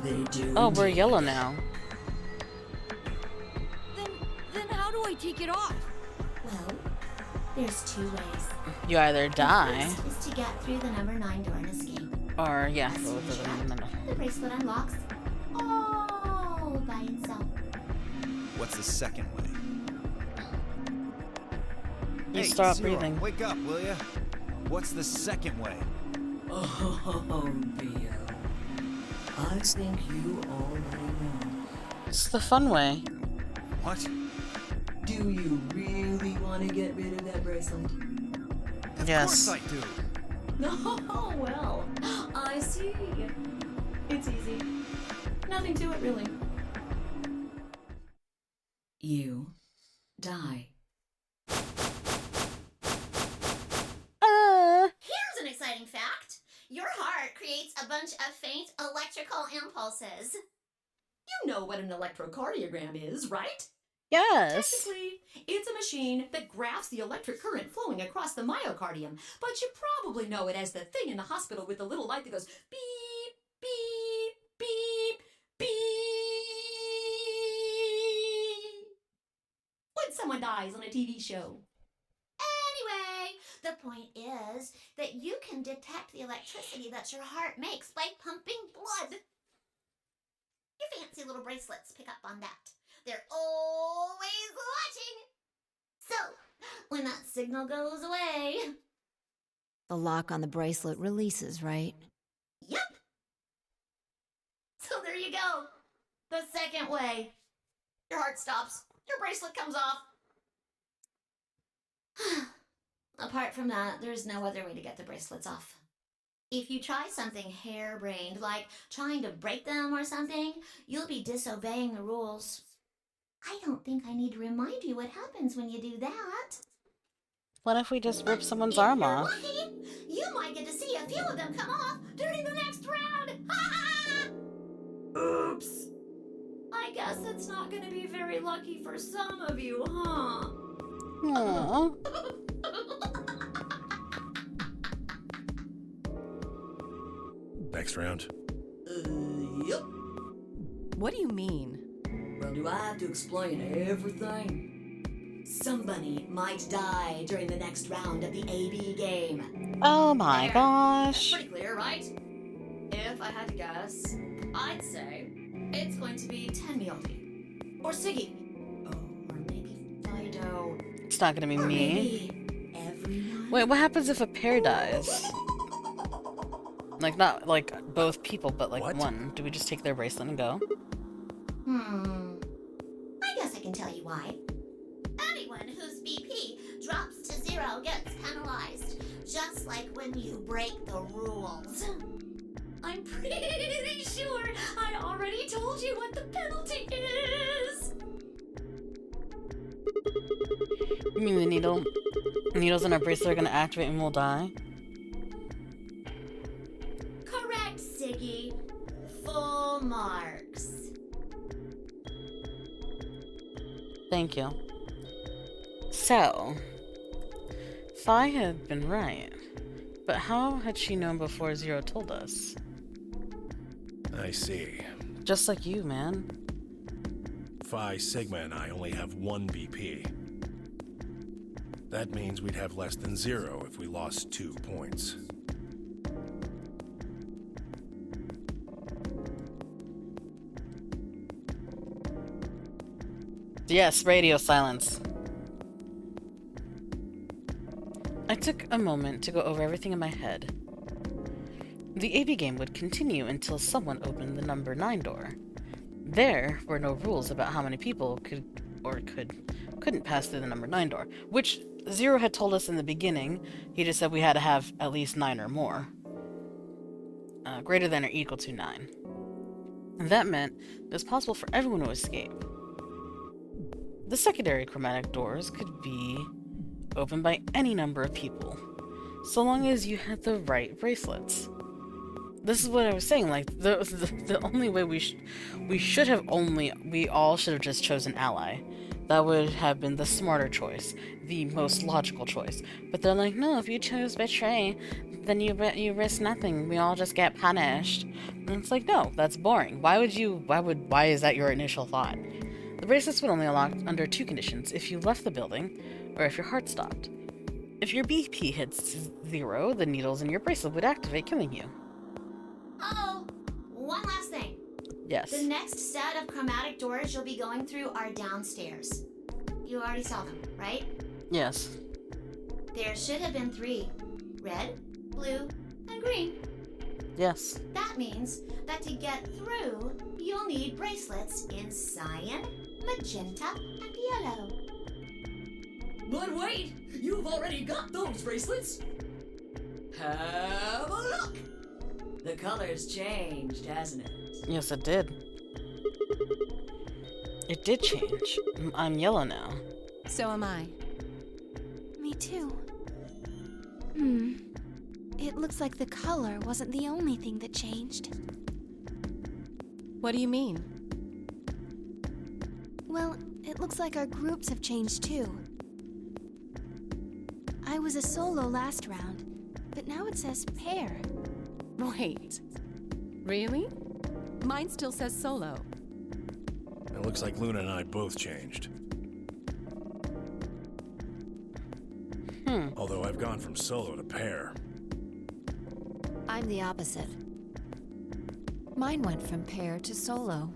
[SPEAKER 8] They do.
[SPEAKER 1] Oh, we're yellow now.
[SPEAKER 7] Then how do I take it off?
[SPEAKER 2] Well, there's two ways.
[SPEAKER 1] You either die,
[SPEAKER 2] The first is to get through the number 9 door and escape.
[SPEAKER 1] or yeah.
[SPEAKER 2] As soon as you act, the bracelet unlocks all by itself.
[SPEAKER 10] What's the second way?
[SPEAKER 1] You
[SPEAKER 10] Hey,
[SPEAKER 1] stop
[SPEAKER 10] Zero,
[SPEAKER 1] breathing.
[SPEAKER 10] wake up, will ya? What's the second way?
[SPEAKER 8] Oh, Bio. I think you already know.
[SPEAKER 1] It's the fun way.
[SPEAKER 10] What?
[SPEAKER 8] Do you really want to get rid of that bracelet?
[SPEAKER 10] Of
[SPEAKER 1] Yes.
[SPEAKER 10] course I do.
[SPEAKER 2] Oh, well, I see. It's easy. Nothing to it, really.
[SPEAKER 8] You die.
[SPEAKER 2] Here's an exciting fact. Your heart creates a bunch of faint electrical impulses. You know what an electrocardiogram is, right?
[SPEAKER 1] Yes.
[SPEAKER 2] Technically, it's a machine that graphs the electric current flowing across the myocardium, but you probably know it as the thing in the hospital with the little light that goes beep, beep, beep, beep. When someone dies on a TV show. Anyway, the point is that you can detect the electricity that your heart makes by pumping blood. Your fancy little bracelets pick up on that. They're always watching. So, when that signal goes away...
[SPEAKER 4] The lock on the bracelet releases, right?
[SPEAKER 2] Yep. So there you go. The second way. Your heart stops. Your bracelet comes off. Apart from that, there's no other way to get the bracelets off. If you try something harebrained, like trying to break them or something, you'll be disobeying the rules. I don't think I need to remind you what happens when you do that.
[SPEAKER 1] What if we just rip someone's
[SPEAKER 2] If
[SPEAKER 1] arm
[SPEAKER 2] you're
[SPEAKER 1] off?
[SPEAKER 2] lucky, you might get to see a few of them come off during the next round. Oops. I guess it's not going to be very lucky for some of you, huh?
[SPEAKER 1] Aww.
[SPEAKER 11] Next round.
[SPEAKER 8] Yep.
[SPEAKER 9] What do you mean?
[SPEAKER 8] Well, do I have to explain everything? Somebody might die during the next round of the AB game.
[SPEAKER 1] Oh my
[SPEAKER 2] There.
[SPEAKER 1] gosh.
[SPEAKER 2] Pretty clear, right? If I had to guess, I'd say it's going to be Tenmyoti. Or Siggy. Oh, or maybe Fido.
[SPEAKER 1] It's not gonna be
[SPEAKER 2] Or
[SPEAKER 1] me.
[SPEAKER 2] maybe everyone.
[SPEAKER 1] Wait, what happens if a pair dies? Like, not like both people, but like
[SPEAKER 11] What?
[SPEAKER 1] one. Do we just take their bracelet and go?
[SPEAKER 2] I guess I can tell you why. Anyone whose BP drops to 0 gets penalized, just like when you break the rules. I'm pretty sure I already told you what the penalty is.
[SPEAKER 1] You mean the needle? Needles in our bracelet are gonna activate and we'll die?
[SPEAKER 2] Correct, Siggy. Full marks.
[SPEAKER 1] Thank you. So, Fi had been right. But how had she known before Zero told us?
[SPEAKER 11] I see.
[SPEAKER 1] Just like you, man.
[SPEAKER 11] Phi, Sigma, and I only have 1 BP. That means we'd have less than 0 if we lost 2 points.
[SPEAKER 1] Yes, radio silence. I took a moment to go over everything in my head. The AB game would continue until someone opened the number 9 door. There were no rules about how many people couldn't pass through the number 9 door, which Zero had told us in the beginning. He just said we had to have at least 9 or more. Greater than or equal to 9. And that meant it was possible for everyone to escape. The secondary chromatic doors could be opened by any number of people, so long as you had the right bracelets. This is what I was saying, like, the only way we all should have just chosen ally. That would have been the smarter choice, the most logical choice. But they're like, no, if you choose Betray, then you risk nothing. We all just get punished. And it's like, no, that's boring. Why is that your initial thought? The bracelets would only unlock under 2 conditions: if you left the building, or if your heart stopped. If your BP hits 0, the needles in your bracelet would activate, killing you.
[SPEAKER 2] Oh, one last thing.
[SPEAKER 1] Yes.
[SPEAKER 2] The next set of chromatic doors you'll be going through are downstairs. You already saw them, right?
[SPEAKER 1] Yes.
[SPEAKER 2] There should have been 3. Red, blue, and green.
[SPEAKER 1] Yes.
[SPEAKER 2] That means that to get through, you'll need bracelets in cyan, magenta, and yellow.
[SPEAKER 8] But wait! You've already got those bracelets! Have a look! The color's changed, hasn't it?
[SPEAKER 1] Yes, it did. It did change. I'm yellow now.
[SPEAKER 9] So am I.
[SPEAKER 4] Me too. It looks like the color wasn't the only thing that changed.
[SPEAKER 9] What do you mean?
[SPEAKER 4] Well, it looks like our groups have changed too. I was a solo last round, but now it says pair.
[SPEAKER 9] Wait. Really? Mine still says solo.
[SPEAKER 11] It looks like Luna and I both changed. Although I've gone from solo to pair.
[SPEAKER 4] I'm the opposite. Mine went from pair to solo.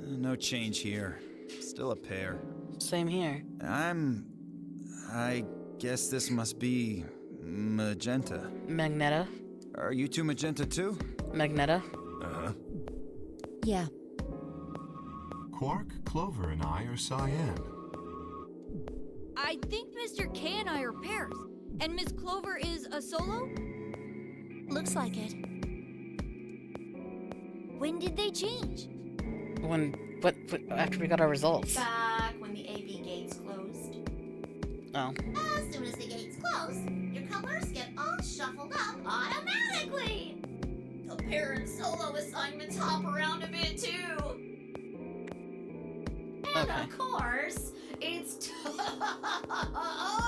[SPEAKER 10] No change here. Still a pair.
[SPEAKER 1] Same here.
[SPEAKER 10] I guess this must be magenta.
[SPEAKER 1] Magneta.
[SPEAKER 10] Are you two magenta too?
[SPEAKER 1] Magneta.
[SPEAKER 10] Uh-huh.
[SPEAKER 4] Yeah.
[SPEAKER 12] Quark, Clover, and I are cyan.
[SPEAKER 7] I think Mr. K and I are pairs. And Miss Clover is a solo?
[SPEAKER 4] Looks like it.
[SPEAKER 7] When did they change?
[SPEAKER 1] But after we got our results.
[SPEAKER 2] Back when the AB gates closed.
[SPEAKER 1] Oh.
[SPEAKER 2] As soon as the gates close, your colors get all shuffled up automatically. The pair and solo assignments hop around a bit too. And
[SPEAKER 1] Okay.
[SPEAKER 2] of course, it's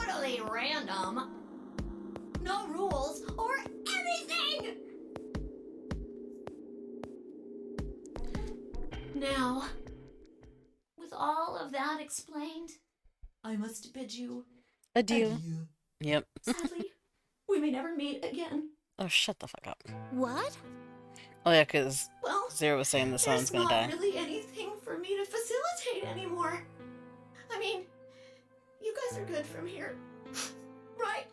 [SPEAKER 2] totally random. No rules or anything. Now, with all of that explained, I must bid you
[SPEAKER 1] Adieu. Yep.
[SPEAKER 2] Sadly, we may never meet again.
[SPEAKER 1] Oh, shut the fuck up.
[SPEAKER 4] What?
[SPEAKER 1] Oh yeah, because
[SPEAKER 2] Well,
[SPEAKER 1] Zero was saying the sun's
[SPEAKER 2] there's
[SPEAKER 1] gonna
[SPEAKER 2] not
[SPEAKER 1] die.
[SPEAKER 2] really anything for me to facilitate anymore. I mean, you guys are good from here, right?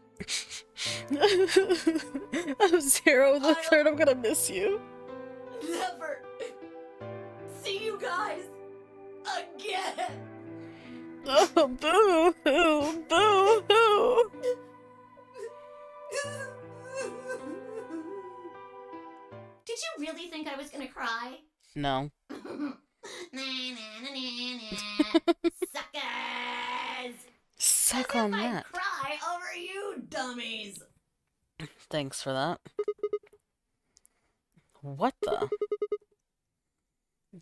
[SPEAKER 1] I'm Zero the third. I'm gonna miss you.
[SPEAKER 2] Never see you guys again.
[SPEAKER 1] Oh, boo hoo, boo hoo.
[SPEAKER 2] Did you really think I was gonna cry?
[SPEAKER 1] No.
[SPEAKER 2] Suckers!
[SPEAKER 1] Suck
[SPEAKER 2] As
[SPEAKER 1] on
[SPEAKER 2] if I'd
[SPEAKER 1] that.
[SPEAKER 2] cry over you dummies.
[SPEAKER 1] Thanks for that. What the?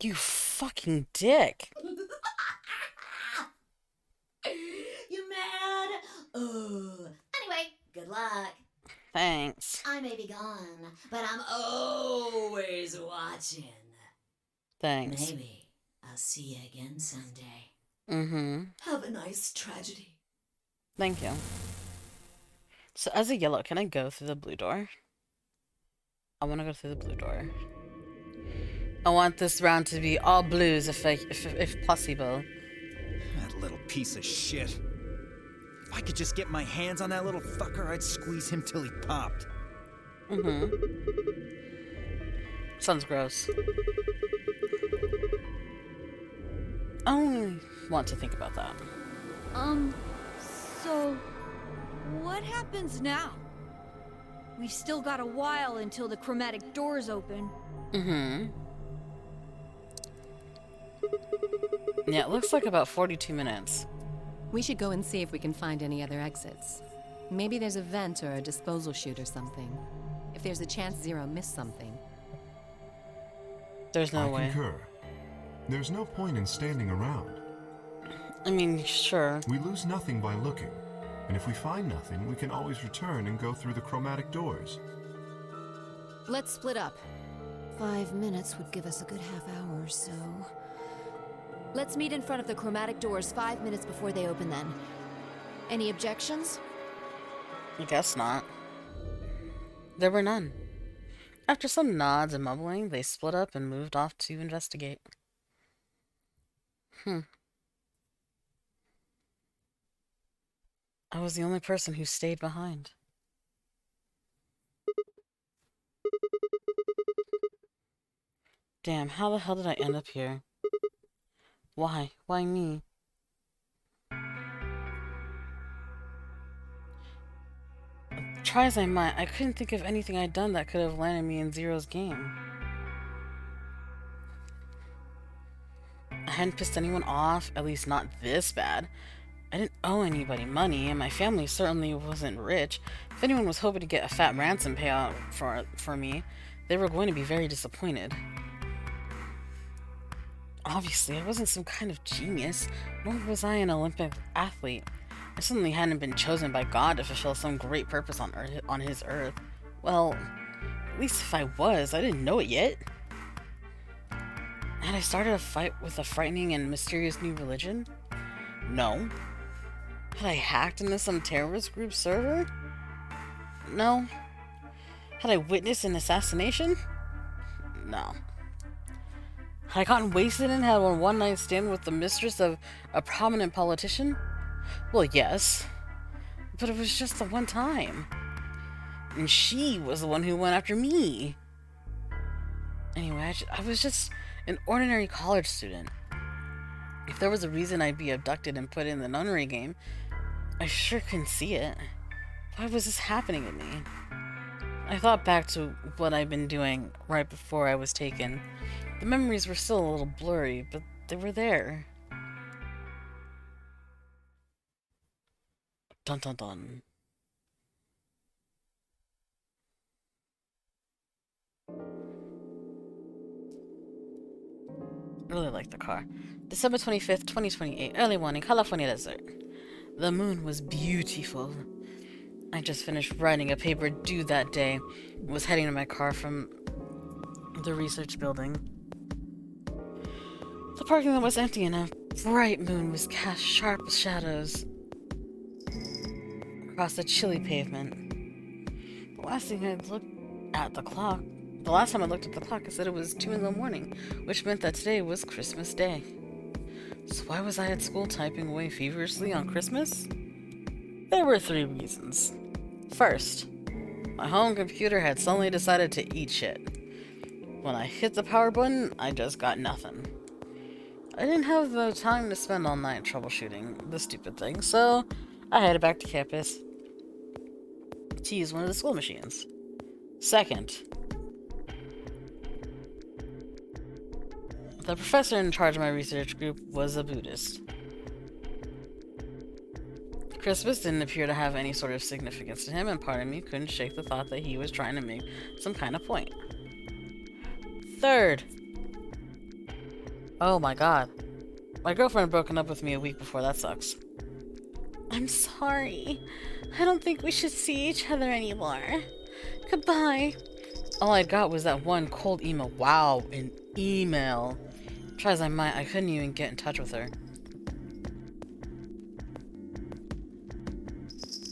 [SPEAKER 1] You fucking dick.
[SPEAKER 2] You mad? Anyway, good luck.
[SPEAKER 1] Thanks.
[SPEAKER 2] I may be gone, but I'm always watching.
[SPEAKER 1] Thanks.
[SPEAKER 2] Maybe I'll see you again someday.
[SPEAKER 1] Mm-hmm.
[SPEAKER 2] Have a nice tragedy.
[SPEAKER 1] Thank you. So as a yellow, can I go through the blue door? I want to go through the blue door. I want this round to be all blues if possible.
[SPEAKER 10] That little piece of shit. If I could just get my hands on that little fucker, I'd squeeze him till he popped.
[SPEAKER 1] Sounds gross. I only want to think about that.
[SPEAKER 7] So what happens now? We've still got a while until the chromatic doors open.
[SPEAKER 1] Yeah, it looks like about 42 minutes.
[SPEAKER 9] We should go and see if we can find any other exits. Maybe there's a vent or a disposal chute or something. If there's a chance Zero missed something.
[SPEAKER 1] There's no way.
[SPEAKER 12] I concur. There's no point in standing around.
[SPEAKER 1] I mean, sure.
[SPEAKER 12] We lose nothing by looking. And if we find nothing, we can always return and go through the chromatic doors.
[SPEAKER 4] Let's split up. 5 minutes would give us a good half hour or so. Let's meet in front of the chromatic doors 5 minutes before they open then. Any objections?
[SPEAKER 1] I guess not. There were none. After some nods and mumbling, they split up and moved off to investigate. I was the only person who stayed behind. Damn, how the hell did I end up here? Why? Why me? Try as I might, I couldn't think of anything I'd done that could have landed me in Zero's game. I hadn't pissed anyone off, at least not this bad. I didn't owe anybody money, and my family certainly wasn't rich. If anyone was hoping to get a fat ransom payout for me, they were going to be very disappointed. Obviously, I wasn't some kind of genius, nor was I an Olympic athlete. I certainly hadn't been chosen by God to fulfill some great purpose on his earth. Well, at least if I was, I didn't know it yet. Had I started a fight with a frightening and mysterious new religion? No. Had I hacked into some terrorist group server? No. Had I witnessed an assassination? No. Had I gotten wasted and had a one-night stand with the mistress of a prominent politician? Well, yes. But it was just the one time. And she was the one who went after me. Anyway, I was just an ordinary college student. If there was a reason I'd be abducted and put in the nunnery game, I sure couldn't see it. Why was this happening to me? I thought back to what I'd been doing right before I was taken. The memories were still a little blurry, but they were there. Dun dun dun. Really like the car. December 25th, 2028, early morning, California desert. The moon was beautiful. I just finished writing a paper due that day. Was heading to my car from the research building. The parking lot was empty and a bright moon was cast sharp shadows across the chilly pavement. The last time I looked at the clock, I said it was 2 in the morning, which meant that today was Christmas Day. So why was I at school typing away feverishly on Christmas? There were 3 reasons. First, my home computer had suddenly decided to eat shit. When I hit the power button, I just got nothing. I didn't have the time to spend all night troubleshooting the stupid thing, so I headed back to campus to use one of the school machines. Second, the professor in charge of my research group was a Buddhist. Christmas didn't appear to have any sort of significance to him, and part of me couldn't shake the thought that he was trying to make some kind of point. Third, oh my god, my girlfriend had broken up with me a week before. That sucks. I'm sorry. I don't think we should see each other anymore. Goodbye. All I got was that one cold email. Wow, an email. Try as I might, I couldn't even get in touch with her.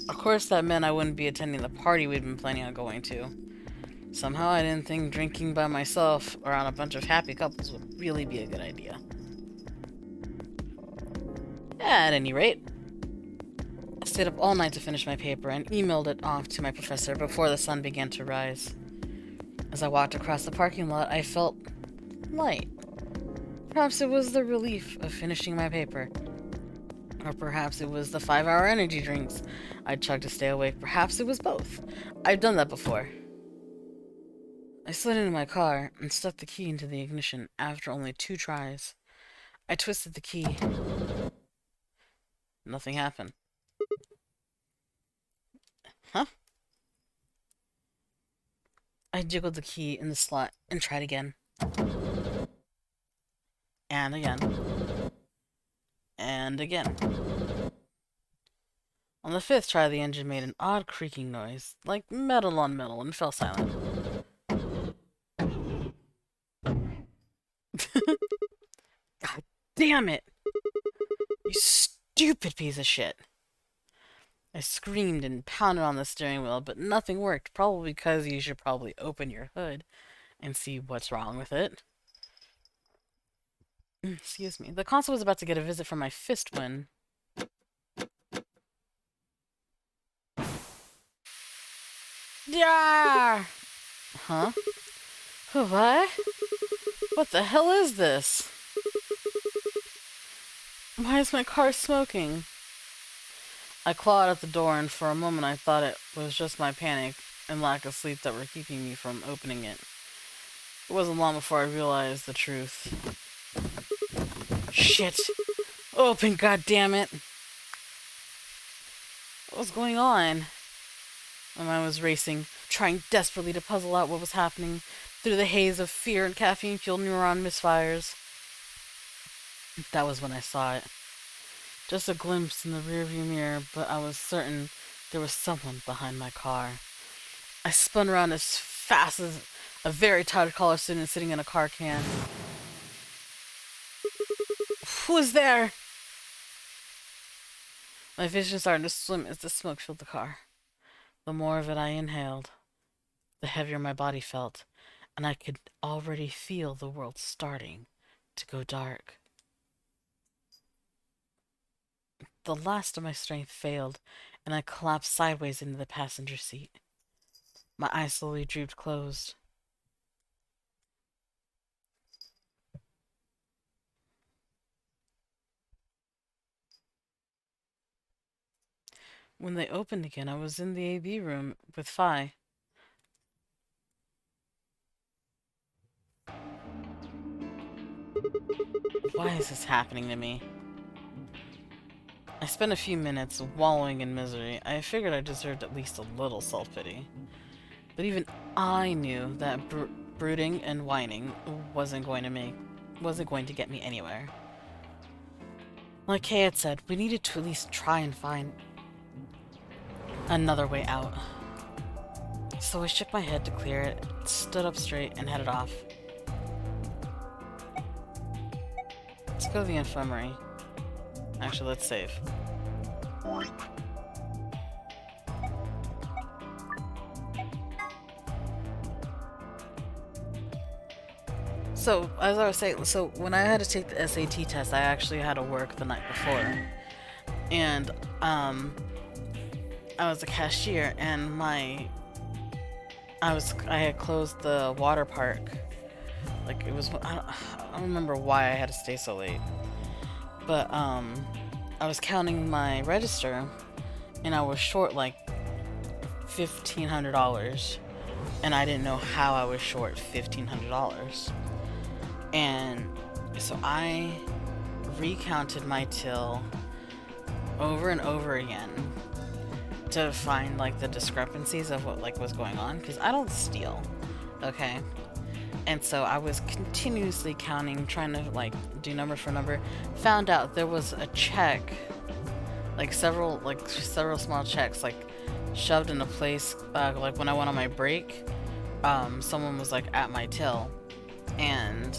[SPEAKER 1] Of course, that meant I wouldn't be attending the party we'd been planning on going to. Somehow I didn't think drinking by myself around a bunch of happy couples would really be a good idea. At any rate, I stayed up all night to finish my paper and emailed it off to my professor before the sun began to rise. As I walked across the parking lot, I felt light. Perhaps it was the relief of finishing my paper. Or perhaps it was the 5-hour energy drinks I chugged to stay awake. Perhaps it was both. I've done that before. I slid into my car and stuck the key into the ignition after only 2 tries. I twisted the key. Nothing happened. Huh? I jiggled the key in the slot and tried again. And again. And again. On the 5th try, the engine made an odd creaking noise, like metal on metal, and fell silent. God damn it! You stupid piece of shit! I screamed and pounded on the steering wheel, but nothing worked, probably because you should probably open your hood and see what's wrong with it. Excuse me. The console was about to get a visit from my fist when... Yeah! Huh? What? What the hell is this? Why is my car smoking? I clawed at the door, and for a moment I thought it was just my panic and lack of sleep that were keeping me from opening it. It wasn't long before I realized the truth. Shit! Open, goddammit! What was going on? My mind was racing, trying desperately to puzzle out what was happening through the haze of fear and caffeine-fueled neuron misfires. That was when I saw it. Just a glimpse in the rearview mirror, but I was certain there was someone behind my car. I spun around as fast as a very tired college student sitting in a car can. Who is there? My vision started to swim as the smoke filled the car. The more of it I inhaled, the heavier my body felt, and I could already feel the world starting to go dark. The last of my strength failed, and I collapsed sideways into the passenger seat. My eyes slowly drooped closed. When they opened again, I was in the AB room with Phi. Why is this happening to me? I spent a few minutes wallowing in misery. I figured I deserved at least a little self-pity. But even I knew that brooding and whining wasn't going to get me anywhere. Like Kay had said, we needed to at least try and find another way out. So I shook my head to clear it, stood up straight, and headed off. Let's go to the infirmary. Actually, let's save. So, as I was saying, so when I had to take the SAT test, I actually had to work the night before. And, I was a cashier, and I had closed the water park. Like, it was, I don't remember why I had to stay so late. But, I was counting my register, and I was short, like, $1,500. And I didn't know how I was short $1,500. And so I recounted my till over and over again to find, like, the discrepancies of what, like, was going on, because I don't steal, okay? And so I was continuously counting, trying to, like, do number for number. Found out there was a check, like several small checks, like, shoved in a place, like, when I went on my break, someone was, like, at my till, and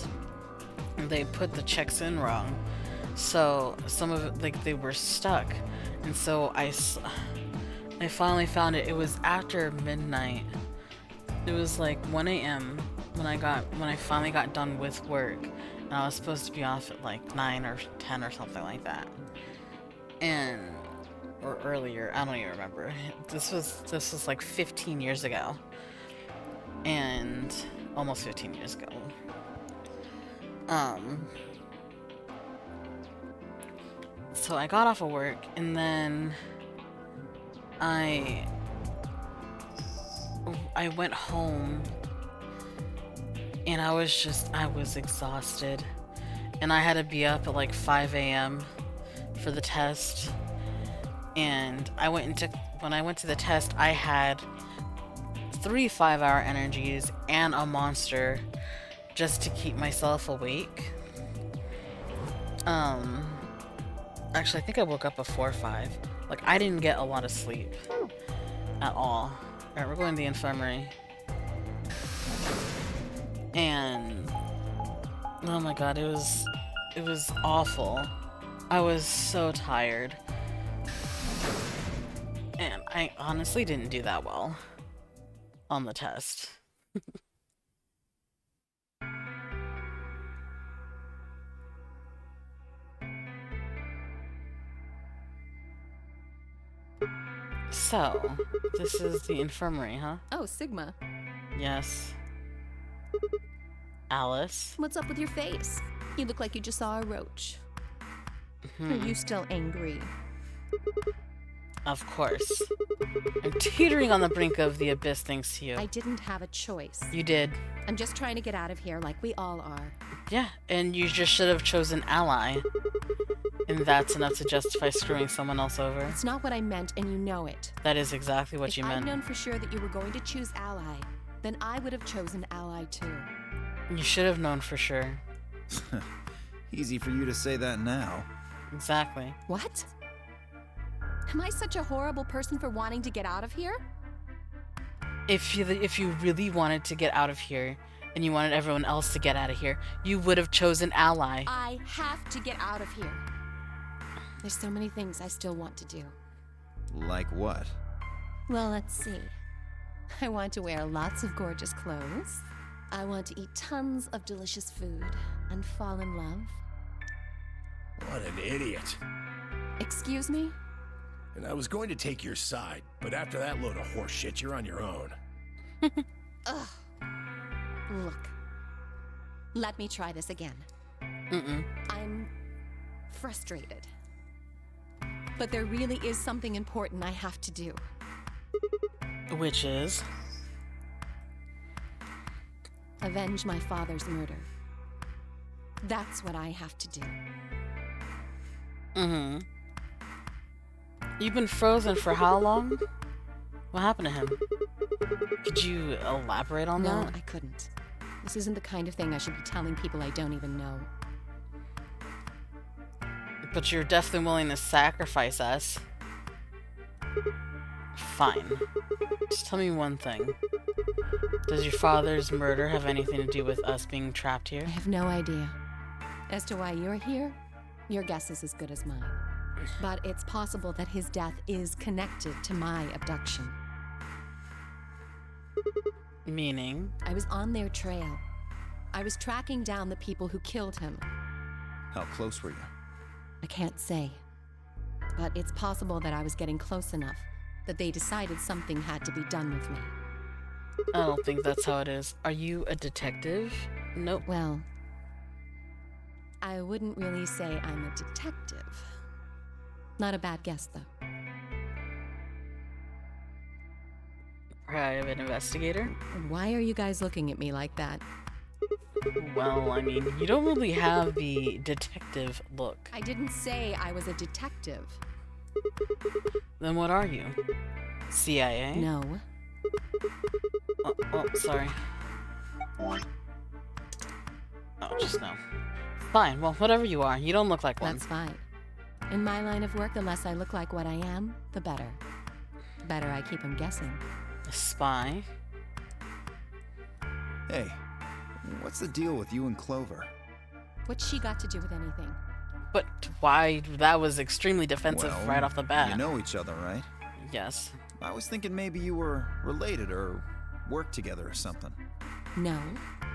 [SPEAKER 1] they put the checks in wrong. So some of it, like, they were stuck. And so I finally found it. It was after midnight. It was like 1 a.m. when I finally got done with work, and I was supposed to be off at like 9 or 10 or something like that. And or earlier, I don't even remember. This was like 15 years ago. And almost 15 years ago. So I got off of work, and then I went home, and I was exhausted, and I had to be up at like 5 a.m. for the test. And when I went to the test, I had 3 5-hour energies and a monster just to keep myself awake. Actually, I think I woke up before 5. Like, I didn't get a lot of sleep at all. Alright, we're going to the infirmary. And oh my god, it was awful. I was so tired. And I honestly didn't do that well on the test. So, this is the infirmary, huh?
[SPEAKER 9] Oh, Sigma.
[SPEAKER 1] Yes. Alice?
[SPEAKER 9] What's up with your face? You look like you just saw a roach. Are you still angry?
[SPEAKER 1] Of course. I'm teetering on the brink of the abyss thanks to you.
[SPEAKER 9] I didn't have a choice.
[SPEAKER 1] You did.
[SPEAKER 9] I'm just trying to get out of here like we all are.
[SPEAKER 1] Yeah, and you just should have chosen ally. And that's enough to justify screwing someone else over.
[SPEAKER 9] It's not what I meant, and you know it.
[SPEAKER 1] That is exactly what you
[SPEAKER 9] If I'd
[SPEAKER 1] meant.
[SPEAKER 9] known for sure that you were going to choose ally, then I would have chosen ally too.
[SPEAKER 1] You should have known for sure.
[SPEAKER 10] Easy for you to say that now.
[SPEAKER 1] Exactly.
[SPEAKER 9] What? Am I such a horrible person for wanting to get out of here?
[SPEAKER 1] If you really wanted to get out of here, and you wanted everyone else to get out of here, you would have chosen ally.
[SPEAKER 9] I have to get out of here. There's so many things I still want to do.
[SPEAKER 10] Like what?
[SPEAKER 9] Well, let's see. I want to wear lots of gorgeous clothes. I want to eat tons of delicious food and fall in love.
[SPEAKER 11] What an idiot.
[SPEAKER 9] Excuse me?
[SPEAKER 11] And I was going to take your side, but after that load of horse shit, you're on your own.
[SPEAKER 9] Ugh. Look. Let me try this again. I'm frustrated. But there really is something important I have to do.
[SPEAKER 1] Which is?
[SPEAKER 9] Avenge my father's murder. That's what I have to do.
[SPEAKER 1] You've been frozen for how long? What happened to him? Could you elaborate on that?
[SPEAKER 9] No, I couldn't. This isn't the kind of thing I should be telling people I don't even know.
[SPEAKER 1] But you're definitely willing to sacrifice us. Fine. Just tell me one thing. Does your father's murder have anything to do with us being trapped here?
[SPEAKER 9] I have no idea. As to why you're here, your guess is as good as mine. But it's possible that his death is connected to my abduction.
[SPEAKER 1] Meaning?
[SPEAKER 9] I was on their trail. I was tracking down the people who killed him.
[SPEAKER 10] How close were you?
[SPEAKER 9] I can't say. But it's possible that I was getting close enough that they decided something had to be done with me.
[SPEAKER 1] I don't think that's how it is. Are you a detective? Nope.
[SPEAKER 9] Well, I wouldn't really say I'm a detective. Not a bad guess, though.
[SPEAKER 1] Private investigator?
[SPEAKER 9] Why are you guys looking at me like that?
[SPEAKER 1] Well, I mean, you don't really have the detective look.
[SPEAKER 9] I didn't say I was a detective.
[SPEAKER 1] Then what are you? CIA?
[SPEAKER 9] No.
[SPEAKER 1] Oh, sorry. Oh, just no. Fine, well, whatever you are, you don't look like one.
[SPEAKER 9] That's fine. In my line of work, the less I look like what I am, the better. The better I keep them guessing.
[SPEAKER 1] A spy?
[SPEAKER 10] Hey, what's the deal with you and Clover?
[SPEAKER 9] What's she got to do with anything?
[SPEAKER 1] But why? That was extremely defensive
[SPEAKER 10] Well,
[SPEAKER 1] right off the bat.
[SPEAKER 10] You know each other, right?
[SPEAKER 1] Yes.
[SPEAKER 10] I was thinking maybe you were related or work together or something.
[SPEAKER 9] No,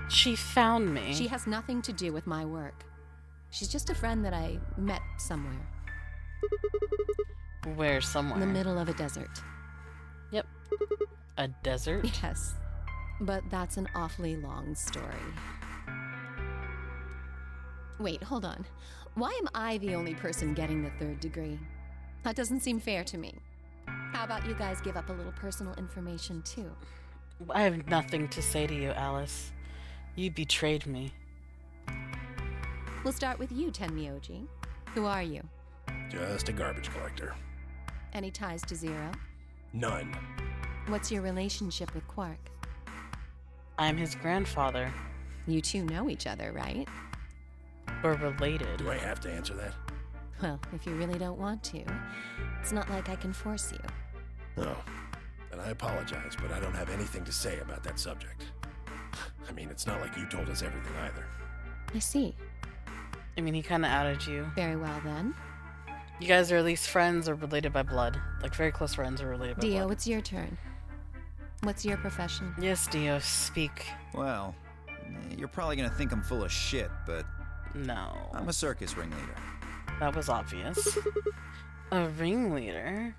[SPEAKER 1] She found me.
[SPEAKER 9] she has nothing to do with my work. She's just a friend that I met somewhere.
[SPEAKER 1] Where somewhere?
[SPEAKER 9] In the middle of a desert.
[SPEAKER 1] Yep. A desert?
[SPEAKER 9] Yes, but that's an awfully long story. Wait, hold on. Why am I the only person getting the 3rd degree? That doesn't seem fair to me. How about you guys give up a little personal information, too?
[SPEAKER 1] I have nothing to say to you, Alice. You betrayed me.
[SPEAKER 9] We'll start with you, Tenmyoji. Who are you?
[SPEAKER 11] Just a garbage collector.
[SPEAKER 9] Any ties to Zero?
[SPEAKER 11] None.
[SPEAKER 9] What's your relationship with Quark?
[SPEAKER 1] I'm his grandfather.
[SPEAKER 9] You two know each other, right?
[SPEAKER 1] We're related.
[SPEAKER 11] Do I have to answer that?
[SPEAKER 9] Well, if you really don't want to, it's not like I can force you.
[SPEAKER 11] No. And I apologize, but I don't have anything to say about that subject. I mean, it's not like you told us everything either.
[SPEAKER 9] I see.
[SPEAKER 1] I mean, he kind of outed you.
[SPEAKER 9] Very well, then.
[SPEAKER 1] You guys are at least friends or related by blood. Like, very close friends or related by
[SPEAKER 9] Dio,
[SPEAKER 1] blood.
[SPEAKER 9] it's your turn. What's your profession?
[SPEAKER 1] Yes, Dio, speak.
[SPEAKER 10] Well, you're probably gonna think I'm full of shit, but
[SPEAKER 1] No.
[SPEAKER 10] I'm a circus ringleader.
[SPEAKER 1] That was obvious. A ringleader?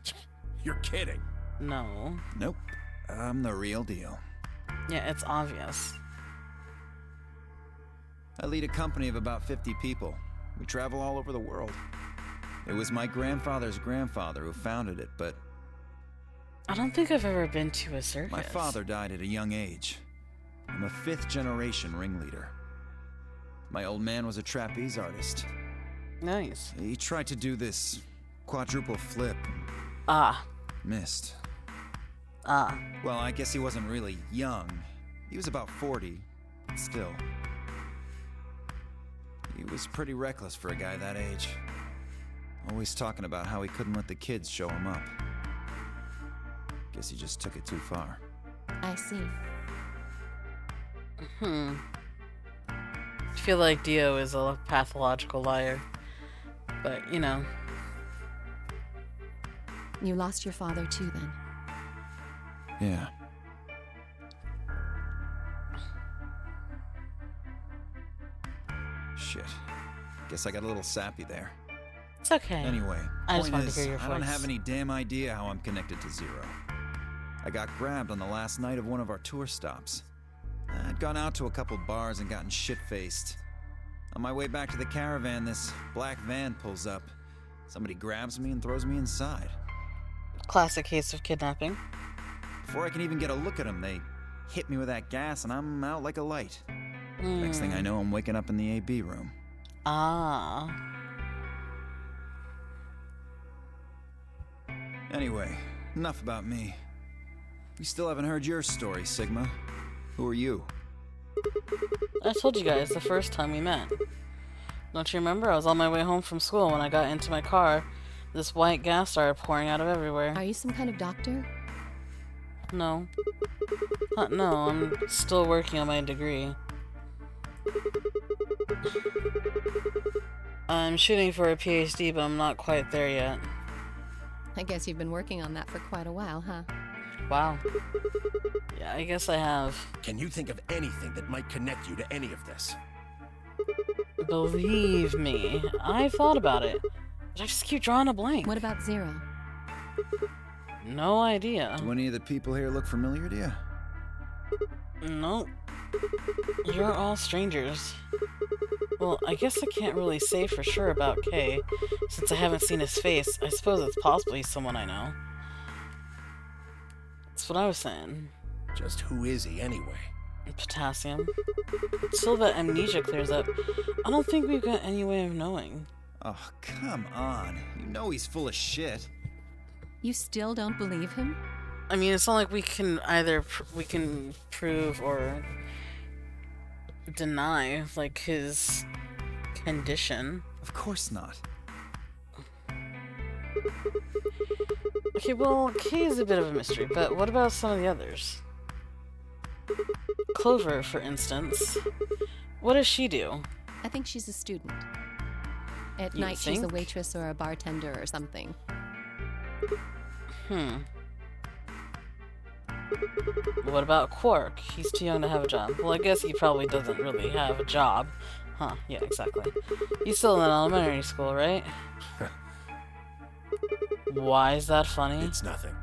[SPEAKER 11] You're kidding.
[SPEAKER 1] No.
[SPEAKER 10] Nope. I'm the real deal.
[SPEAKER 1] Yeah, it's obvious.
[SPEAKER 10] I lead a company of about 50 people. We travel all over the world. It was my grandfather's grandfather who founded it, but
[SPEAKER 1] I don't think I've ever been to a circus.
[SPEAKER 10] my father died at a young age. I'm a 5th-generation ringleader. My old man was a trapeze artist.
[SPEAKER 1] Nice.
[SPEAKER 10] He tried to do this quadruple flip.
[SPEAKER 1] Ah.
[SPEAKER 10] Missed.
[SPEAKER 1] Ah.
[SPEAKER 10] Well, I guess he wasn't really young. He was about 40, but still. He was pretty reckless for a guy that age. Always talking about how he couldn't let the kids show him up. Guess he just took it too far.
[SPEAKER 9] I see.
[SPEAKER 1] I feel like Dio is a pathological liar. But, you know.
[SPEAKER 9] You lost your father, too, then?
[SPEAKER 10] Yeah. Shit. Guess I got a little sappy there.
[SPEAKER 1] It's okay.
[SPEAKER 10] Anyway,
[SPEAKER 1] I just
[SPEAKER 10] point
[SPEAKER 1] wanted
[SPEAKER 10] is,
[SPEAKER 1] to hear your
[SPEAKER 10] I don't
[SPEAKER 1] voice.
[SPEAKER 10] have any damn idea how I'm connected to Zero. I got grabbed on the last night of one of our tour stops. I'd gone out to a couple bars and gotten shit-faced. On my way back to the caravan, this black van pulls up. Somebody grabs me and throws me inside.
[SPEAKER 1] Classic case of kidnapping.
[SPEAKER 10] Before I can even get a look at them, they hit me with that gas and I'm out like a light. Next thing I know, I'm waking up in the AB room.
[SPEAKER 1] Ah.
[SPEAKER 10] Anyway, enough about me. We still haven't heard your story, Sigma. Who are you?
[SPEAKER 1] I told you guys the first time we met. Don't you remember? I was on my way home from school when I got into my car. This white gas started pouring out of everywhere.
[SPEAKER 9] Are you some kind of doctor?
[SPEAKER 1] No. No, I'm still working on my degree. I'm shooting for a PhD, but I'm not quite there yet.
[SPEAKER 9] I guess you've been working on that for quite a while, huh?
[SPEAKER 1] Wow. Yeah, I guess I have.
[SPEAKER 11] Can you think of anything that might connect you to any of this?
[SPEAKER 1] Believe me, I've thought about it. But I just keep drawing a blank.
[SPEAKER 9] What about Zero?
[SPEAKER 1] No idea.
[SPEAKER 10] Do any of the people here look familiar to you?
[SPEAKER 1] Nope. You're all strangers. Well, I guess I can't really say for sure about Kay, since I haven't seen his face. I suppose it's possibly someone I know. That's what I was saying.
[SPEAKER 11] Just who is he anyway?
[SPEAKER 1] Potassium. Until that amnesia clears up, I don't think we've got any way of knowing.
[SPEAKER 10] Oh, come on. You know he's full of shit.
[SPEAKER 9] You still don't believe him?
[SPEAKER 1] I mean, it's not like we can either we can prove or deny like his condition.
[SPEAKER 10] Of course not.
[SPEAKER 1] Okay, well, Kay is a bit of a mystery, but what about some of the others? Clover, for instance. What does she do?
[SPEAKER 9] I think she's a student. At
[SPEAKER 1] You
[SPEAKER 9] night, she's a
[SPEAKER 1] think?
[SPEAKER 9] waitress or a bartender or something.
[SPEAKER 1] What about Quark? He's too young to have a job. Well, I guess he probably doesn't really have a job. Huh, yeah, exactly. He's still in elementary school, right? Why is that funny?
[SPEAKER 11] It's nothing.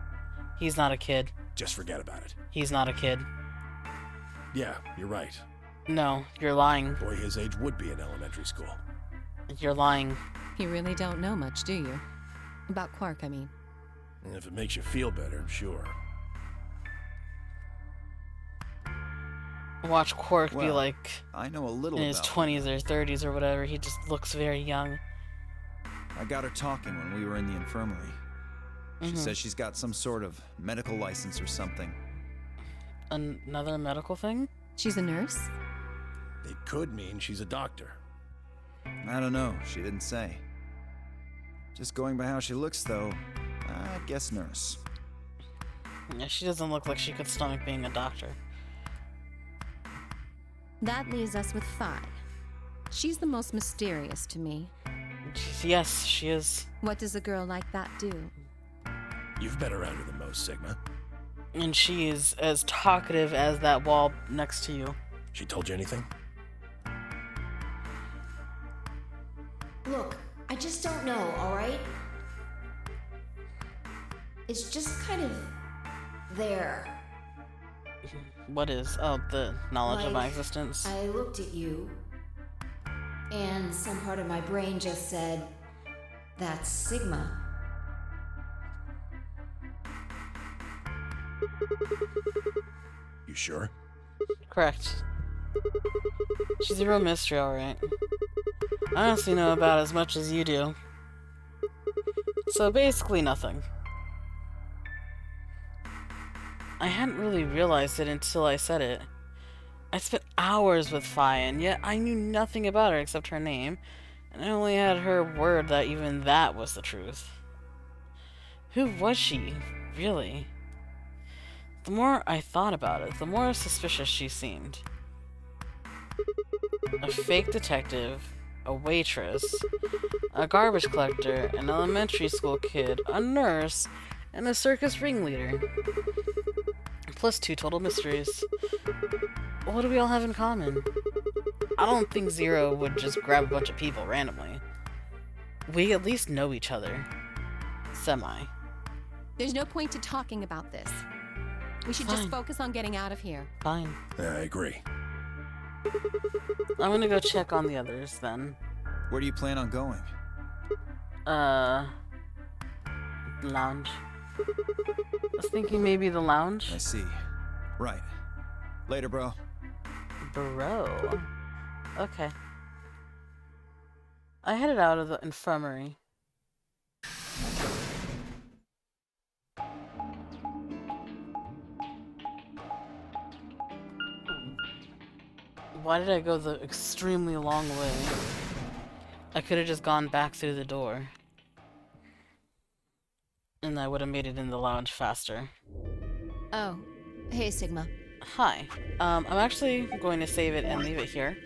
[SPEAKER 1] He's not a kid.
[SPEAKER 11] Just forget about it.
[SPEAKER 1] He's not a kid.
[SPEAKER 11] Yeah, you're right.
[SPEAKER 1] No, you're lying.
[SPEAKER 11] A boy his age would be in elementary school.
[SPEAKER 1] You're lying.
[SPEAKER 9] You really don't know much, do you? About Quark, I mean.
[SPEAKER 11] And if it makes you feel better, sure.
[SPEAKER 1] Watch Quark be
[SPEAKER 10] Well,
[SPEAKER 1] like
[SPEAKER 10] I know a little
[SPEAKER 1] in his
[SPEAKER 10] about
[SPEAKER 1] 20s or 30s or whatever. He just looks very young.
[SPEAKER 10] I got her talking when we were in the infirmary. She says she's got some sort of medical license or something.
[SPEAKER 1] Another medical thing?
[SPEAKER 9] She's a nurse?
[SPEAKER 11] It could mean she's a doctor.
[SPEAKER 10] I don't know, she didn't say. Just going by how she looks, though, I guess nurse.
[SPEAKER 1] Yeah, she doesn't look like she could stomach being a doctor.
[SPEAKER 9] That leaves us with Phi. She's the most mysterious to me.
[SPEAKER 1] Yes, she is.
[SPEAKER 9] What does a girl like that do?
[SPEAKER 11] You've been around her the most, Sigma.
[SPEAKER 1] And she is as talkative as that wall next to you.
[SPEAKER 11] She told you anything?
[SPEAKER 3] Look, I just don't know, alright? It's just kind of there.
[SPEAKER 1] What is? Oh, the knowledge of my
[SPEAKER 3] Like,
[SPEAKER 1] existence.
[SPEAKER 3] I looked at you, and some part of my brain just said, that's Sigma.
[SPEAKER 11] You sure?
[SPEAKER 1] Correct. She's a real mystery, alright. I honestly know about as much as you do. So basically nothing. I hadn't really realized it until I said it. I spent hours with Phi, and yet I knew nothing about her except her name, and I only had her word that even that was the truth. Who was she, really? The more I thought about it, the more suspicious she seemed. A fake detective, a waitress, a garbage collector, an elementary school kid, a nurse, and a circus ringleader. Plus 2 total mysteries. What do we all have in common? I don't think Zero would just grab a bunch of people randomly. We at least know each other. Semi.
[SPEAKER 9] There's no point to talking about this. We should just focus on getting out of here.
[SPEAKER 1] Fine.
[SPEAKER 11] I agree.
[SPEAKER 1] I'm gonna go check on the others then.
[SPEAKER 10] Where do you plan on going?
[SPEAKER 1] Lounge. I was thinking maybe the lounge.
[SPEAKER 10] I see. Right. Later, bro.
[SPEAKER 1] Bro. Okay. I headed out of the infirmary. Why did I go the extremely long way? I could have just gone back through the door. And I would have made it in the lounge faster.
[SPEAKER 4] Oh, hey, Sigma.
[SPEAKER 1] Hi. I'm actually going to save it and leave it here.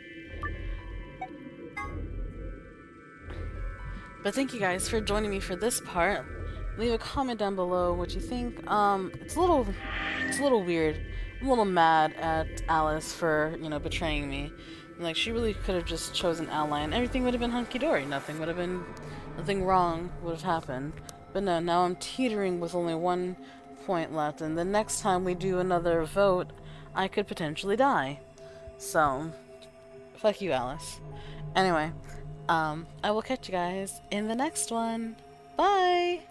[SPEAKER 1] But thank you guys for joining me for this part. Leave a comment down below what you think. It's a little weird. I'm a little mad at Alice for, you know, betraying me. Like, she really could have just chosen Ally and everything would have been hunky-dory. Nothing wrong would have happened. But no, now I'm teetering with only 1 point left, and the next time we do another vote, I could potentially die. So, fuck you, Alice. Anyway, I will catch you guys in the next one. Bye!